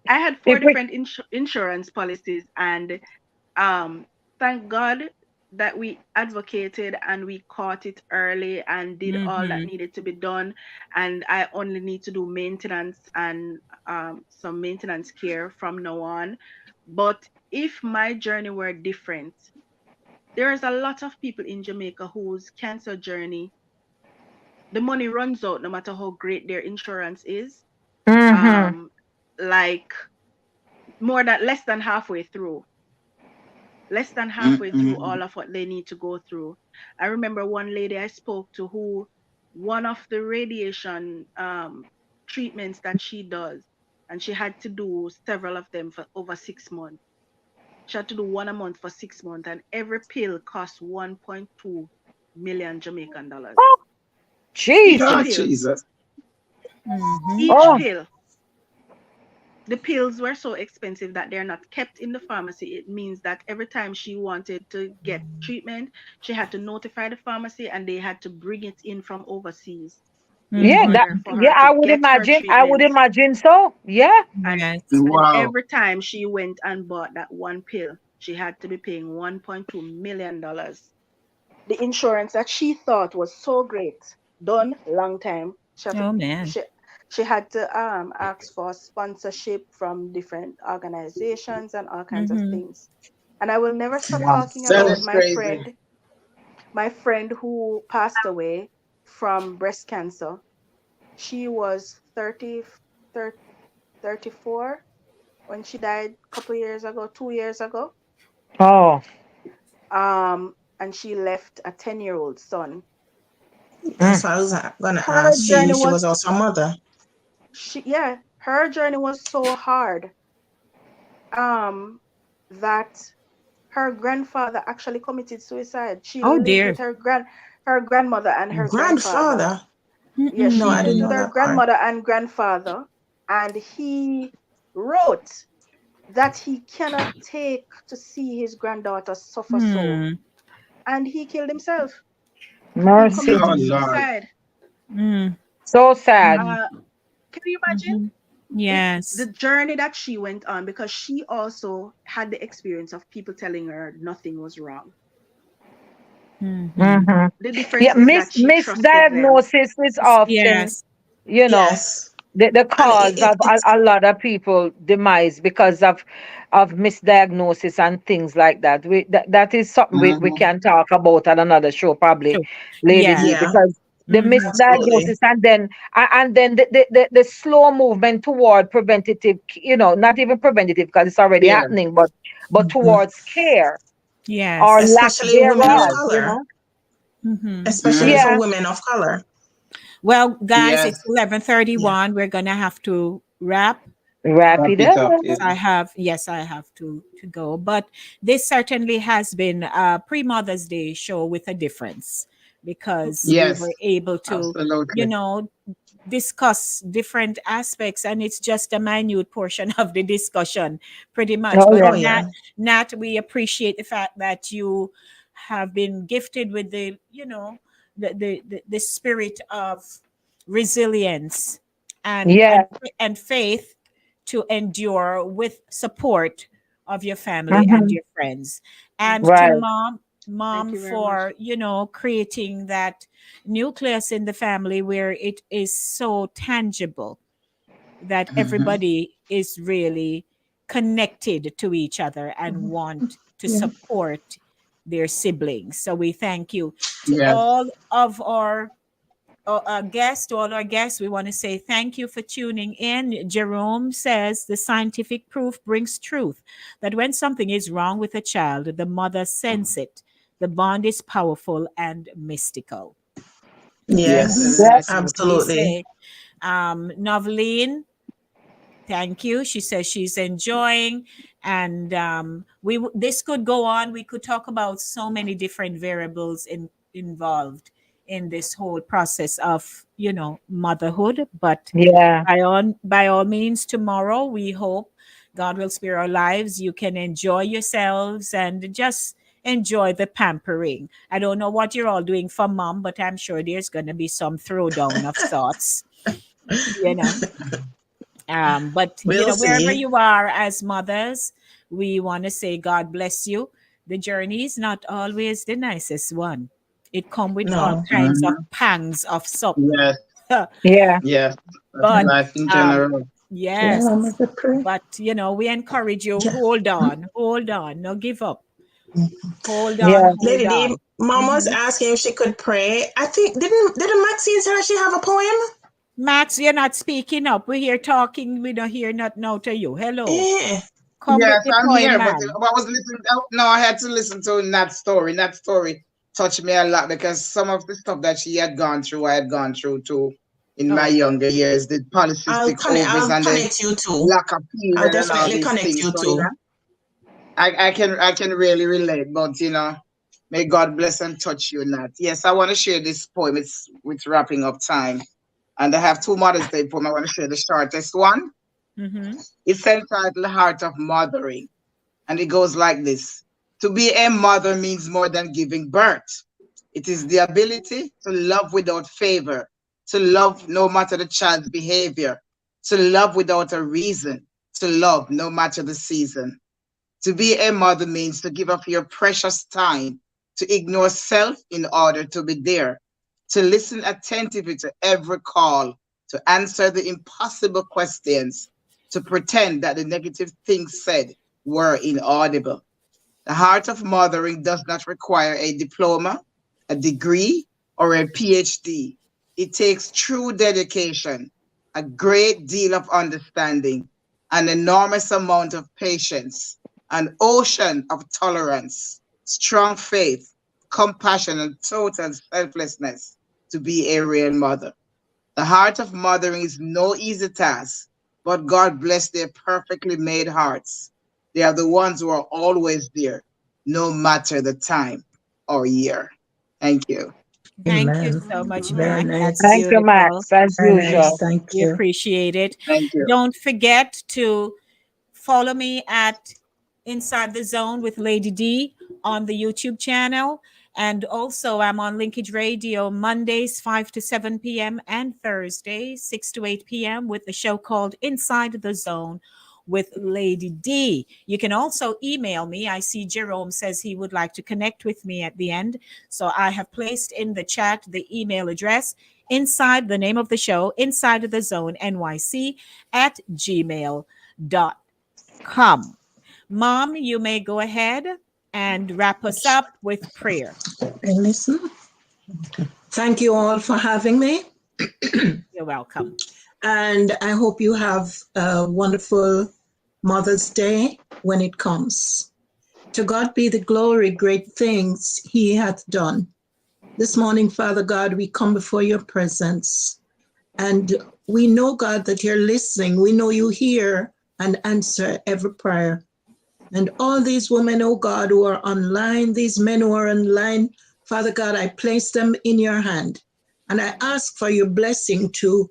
I had four If we, different insurance policies, and um, thank God that we advocated and we caught it early and did all that Mm-hmm. needed to be done. And I only need to do maintenance and some maintenance care from now on. But if my journey were different, there's a lot of people in Jamaica whose cancer journey, the money runs out no matter how great their insurance is. mm-hmm. Um, like less than halfway through, Mm-mm. all of what they need to go through. I remember one lady I spoke to who one of the radiation treatments that she does, and she had to do several of them for over 6 months. She had to do one a month for 6 months, and every pill cost 1.2 million Jamaican dollars. Oh, Each Oh, Jesus. pill, Jesus. Mm-hmm. each Oh, pill. The pills were so expensive that they're not kept in the pharmacy. It means that every time she wanted to get treatment, she had to notify the pharmacy and they had to bring it in from overseas in yeah, Mm-hmm. that, order for her yeah, to get her I would treatment. imagine so. Yeah. And Yes. and Wow. every time she went and bought that one pill, she had to be paying $1.2 million. The insurance that she thought was so great, done long time. Oh man. She had to ask for sponsorship from different organizations and all kinds of Mm-hmm. things. And I will never stop Wow. talking That about is crazy. my friend who passed away from breast cancer. She was 34 when she died a couple years ago, 2 years ago. Oh. And she left a 10-year-old son. That's what I was gonna Her ask. journey She was was also a mother. her journey was so hard that her grandfather actually committed suicide. She Oh lived dear. with her grandmother and her grandfather. Grandfather. Yeah, No, she I didn't lived know with her that part. grandmother and grandfather, and he wrote that he cannot take to see his granddaughter suffer so, and he killed himself. He Mercy. committed Oh Lord. suicide. So sad. Can you imagine? Yes. The journey that she went on, because she also had the experience of people telling her nothing was wrong. The difference Yeah, is that she trusted them. misdiagnosis is often, Yes. you know, Yes. the And cause of it's a lot of people demise because of misdiagnosis and things like that. That is something we Mhm. can talk about on another show, probably, Sure. Lady Yeah. D, yeah, because the absolutely. misdiagnosis and then the slow movement toward preventative, not even preventative because it's already Yeah. happening, but Mhm. towards care or Yes. lack Especially women of thereof, Yes. color. Especially Mhm. for Yeah, women of color. Well, guys, Yes. it's 11:31. We're gonna have to wrap. wrap Wrap it it up. up. Yeah. I have to go. But this certainly has been a pre-Mother's Day show with a difference because we Yes. were able to, you Absolutely. know, discuss different aspects, and it's just a minute portion of the discussion, pretty much. Oh But Oh yeah. yeah. Nat, we appreciate the fact that you have been gifted with the spirit of resilience and Yeah. faith to endure with support of your family and Mhm. your friends, and to Right. Thank mom you very much. for creating that nucleus in the family where it is so tangible that Mhm. everybody is really connected to each other and want to Yeah. support their siblings. So we thank you to Yes. all of our guests, to all our guests. We want to say thank you for tuning in. Jerome says the scientific proof brings truth that when something is wrong with a child, the mother sends it. The bond is powerful and mystical. Yes. Yeah. That's what we Absolutely. say. Noveline, thank you. She says she's enjoying, and this could go on. We could talk about so many different variables involved in this whole process of motherhood. But Yeah. by all means, tomorrow we hope God will spare our lives. You can enjoy yourselves and just enjoy the pampering. I don't know what you're all doing for mom, but I'm sure there's going to be some throwdown of sorts. You know. But We'll wherever see. you are as mothers, we want to say God bless you. The journey is not always the nicest one. It come with all No. kinds of Mhm. pangs of something. Yes. Yeah. Yes. But Life in um, general. yes, Yeah, Mother Pray. but we encourage you. Yeah. Hold on, no give up. Hold on, Yeah. hold Lady D, on. mom was Mhm. asking if she could pray. I think didn't Maxine say that she have a poem? Max, you're not speaking up. We're here talking. We don't hear not now to you. Hello, Eh. come with Yes, the I'm poem, here, but man. I was listening. No, I had to listen to Nat's story. Nat's story touched me a lot because some of the stuff that she had gone through, I had gone through too in my Oh, younger years. The polycystic ovaries I'll and the connect you too. lack of I'll period and all definitely these connect things. you So too. I can really relate. But may God bless and touch you, Nat. Yes, I want to share this poem. It's wrapping up time, and I have two Mother's Day poem. I want to share the shortest one. mm-hmm. It's entitled "Heart of Mothering." And it goes like this. To be a mother means more than giving birth. It is the ability to love without favor, to love no matter the child's behavior, to love without a reason, to love no matter the season. To be a mother means to give up your precious time, to ignore self in order to be there, to listen attentively to every call, to answer the impossible questions, to pretend that the negative things said were inaudible. The heart of mothering does not require a diploma, a degree, or a PhD. It takes true dedication, a great deal of understanding, an enormous amount of patience, an ocean of tolerance strong faith, compassion, and total selflessness to be a real mother. The heart of mothering is no easy task, but God bless their perfectly made hearts. They are the ones who are always there, no matter the time or year. Thank you. Thank you Amen. so much, Very Max. That's nice. Thank you, beautiful. Max, as Very nice. usual. Thank We you. appreciate it. Thank you. Don't forget to follow me at Inside the Zone with Lady D on the YouTube channel. And also, I'm on Linkage Radio Mondays, 5 to 7 p.m. and Thursdays, 6 to 8 p.m. with the show called Inside the Zone with Lady D. You can also email me. I see Jerome says he would like to connect with me at the end. So I have placed in the chat the email address inside the name of the show, Inside the Zone NYC at gmail.com. Mom, you may go ahead and wrap us up with prayer. And listen, thank you all for having me. You're welcome. And I hope you have a wonderful Mother's Day when it comes. To God be the glory, great things He hath done. This morning, Father God, we come before your presence. And we know, God, that you're listening. We know you hear and answer every prayer. And all these women, oh God, who are online, these men who are online, Father God, I place them in your hand. And I ask for your blessing to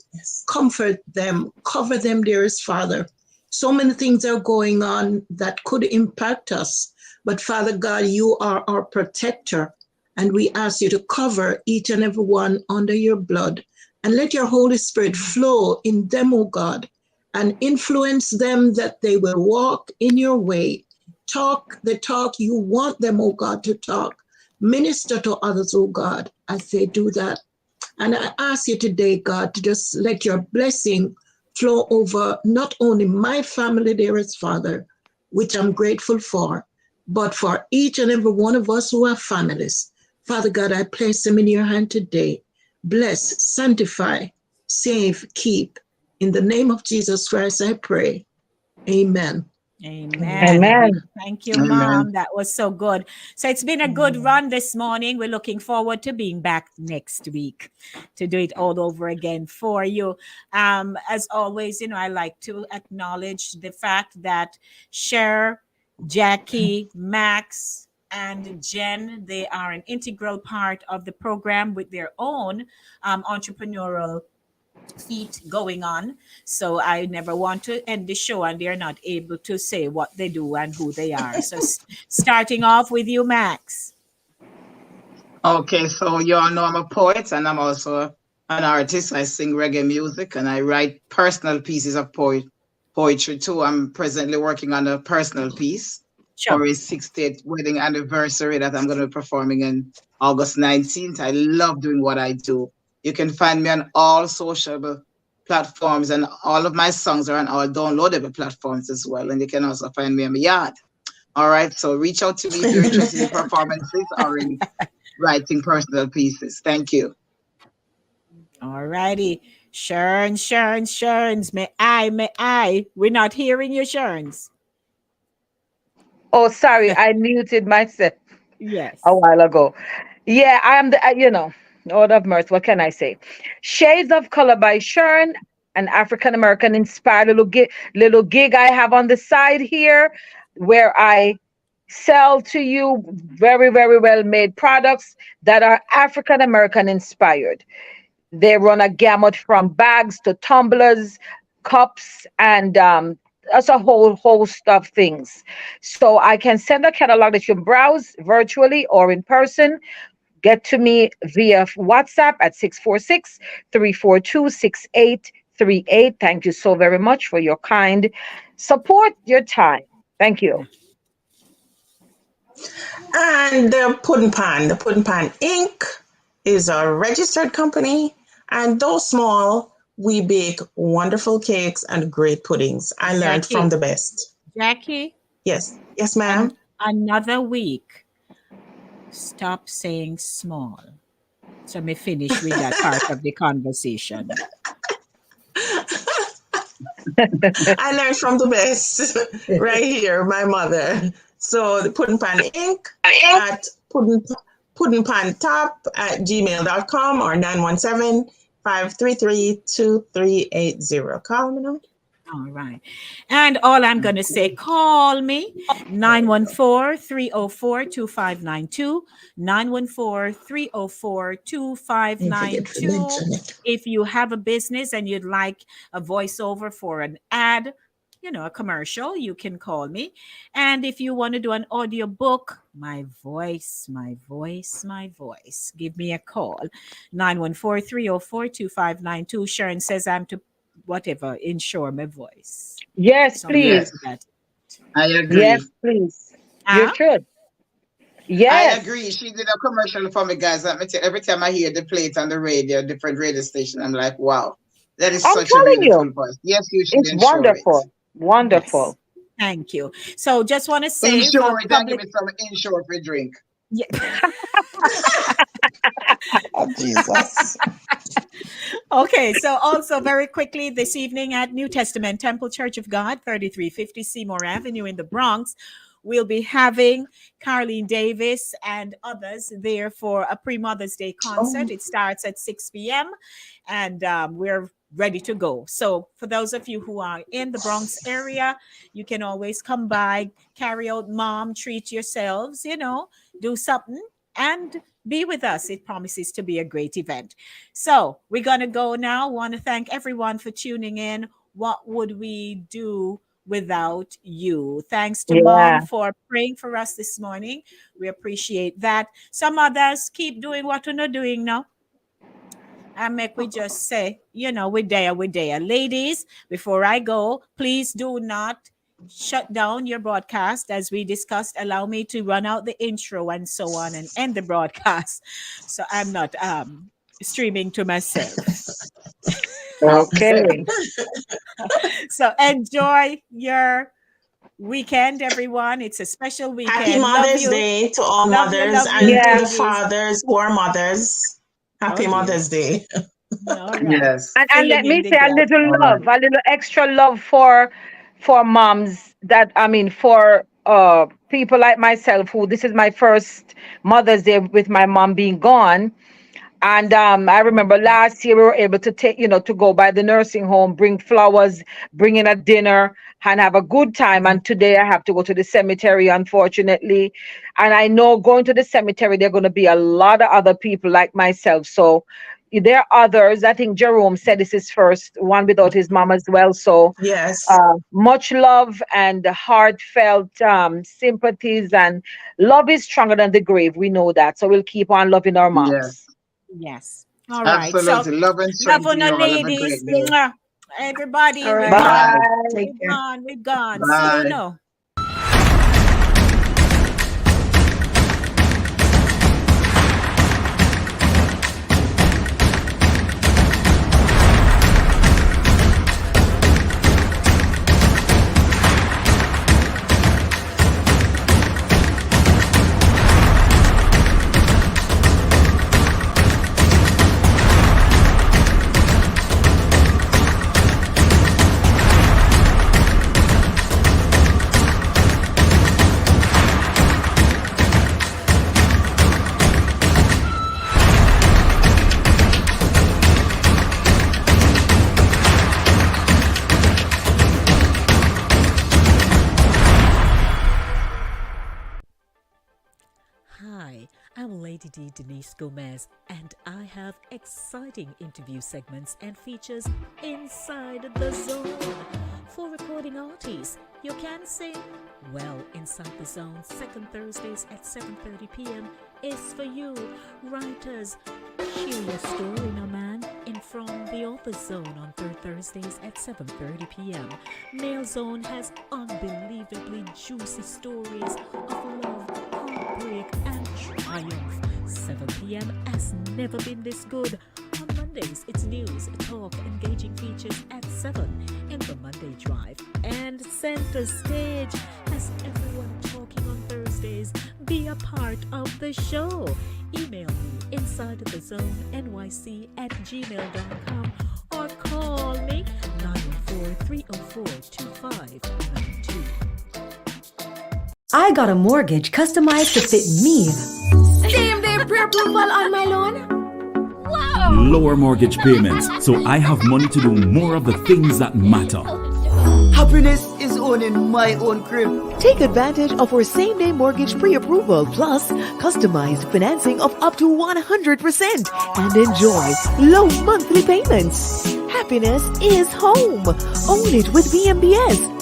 comfort them, cover them, dearest Father. So many things are going on that could impact us. But Father God, you are our protector. And we ask you to cover each and every one under your blood. And let your Holy Spirit flow in them, oh God, and influence them that they will walk in your way. Talk the talk you want them, oh God, to talk. Minister to others, oh God, as they do that. And I ask you today, God, to just let your blessing flow over not only my family, dearest Father, which I'm grateful for, but for each and every one of us who have families. Father God, I place them in your hand today. Bless, sanctify, save, keep. In the name of Jesus Christ, I pray. Amen. Amen. Amen. Thank you, Amen. Mom. That was so good. So it's been a good run this morning. We're looking forward to being back next week to do it all over again for you. As always, I like to acknowledge the fact that Cher, Jackie, Max, and Jen, they are an integral part of the program with their own entrepreneurial feet going on. So I never want to end the show and they're not able to say what they do and who they are. So starting off with you, Max. Okay, so you all know I'm a poet and I'm also an artist. I sing reggae music and I write personal pieces of poetry too. I'm presently working on a personal piece for a 60th wedding anniversary that I'm going to be performing in August 19th. I love doing what I do. You can find me on all social platforms and all of my songs are on all downloadable platforms as well. And you can also find me in my yard. All right, so reach out to me if you're interested in performances or in writing personal pieces. Thank you. All righty. Sherns. May I? We're not hearing your Sherns. Oh, sorry, I muted myself Yes. a while ago. Yeah, I am the, Lord of Mirth, what can I say? Shades of Color by Sharon, an African American inspired little gig I have on the side here where I sell to you very, very well made products that are African American inspired. They run a gamut from bags to tumblers, cups, and that's a whole host of things. So I can send a catalog that you can browse virtually or in person. Get to me via WhatsApp at 646-342-6838. Thank you so very much for your kind support, your time. Thank you. And the Pudding Pan Inc. is a registered company. And though small, we bake wonderful cakes and great puddings. I learned Jackie. from the best. Jackie? Yes, ma'am. Another week. Stop saying small. So me finish with that part of the conversation. I learned from the best right here, my mother. So the Pudding Pan Inc. at puddingpantop@gmail.com or 917-533-2380. Call me now. All right. And all I'm going to say, call me 914-304-2592, 914-304-2592. If you have a business and you'd like a voiceover for an ad, a commercial, you can call me. And if you want to do an audio book, my voice, give me a call. 914-304-2592. Sharon says I'm to whatever, insure my voice. Yes, please. I agree. Yes, please. You should. Yes. I agree. She did a commercial for me, guys. Let me tell you, every time I hear the plate on the radio, different radio station, I'm like, wow, that is such a beautiful voice. Yes, you should It's insure wonderful. it. Wonderful. Yes. Thank you. So just want to say, insure it and give me some insure for drink. Yeah. Oh, Jesus. Okay, so also very quickly this evening at New Testament Temple Church of God, 3350 Seymour Avenue in the Bronx, we'll be having Carlene Davis and others there for a pre-Mother's Day concert. It starts at 6 p.m. and we're ready to go. So for those of you who are in the Bronx area, you can always come by, carry out mom, treat yourselves, do something and be with us. It promises to be a great event. So we're going to go now. Want to thank everyone for tuning in. What would we do without you? Thanks to Mom for praying for us this morning. We appreciate that. Some others keep doing what we're not doing now. And make we just say, we're there. Ladies, before I go, please do not shut down your broadcast. As we discussed, allow me to run out the intro and so on and end the broadcast. So I'm not streaming to myself. Okay. So enjoy your weekend, everyone. It's a special weekend. Happy Mother's Day to all mothers and to the fathers who are mothers. Happy Mother's Day. Yes. And let me say a little extra love for moms for people like myself who this is my first Mother's Day with my mom being gone. And I remember last year we were able to take, to go by the nursing home, bring flowers, bring in a dinner and have a good time. And today I have to go to the cemetery, unfortunately. And I know going to the cemetery, there are going to be a lot of other people like myself. So there are others. I think Jerome said this is first one without his mom as well. So yes, much love and heartfelt sympathies, and love is stronger than the grave. We know that. So we'll keep on loving our moms. Yes. All right. Absolutely. So, love and strength love on to you the all. Have a ladies. great day. Mwah. Everybody. All right. We're Bye. gone. We're gone. Bye. See you now. I'm Lady D Denise Gomez, and I have exciting interview segments and features inside the zone. For recording artists, you can sing well inside the zone. Second Thursdays at 7:30 p.m. is for you. Writers, share your story, no man, in From the Author Zone on third Thursdays at 7:30 p.m. Mail Zone has unbelievably juicy stories of love, heartbreak, and triumph. 7 p.m. has never been this good. On Mondays, it's news, talk, engaging features at 7 in the Monday Drive. And Center Stage has everyone talking on Thursdays. Be a part of the show. Email me insidethezone@gmail.com or call me 914-304-2592. I got a mortgage customized to fit me. Same day pre-approval on my loan. Wow. Lower mortgage payments, so I have money to do more of the things that matter. Happiness is owning my own crib. Take advantage of our same-day mortgage pre-approval plus customized financing of up to 100% and enjoy low monthly payments. Happiness is home. Own it with VMBS.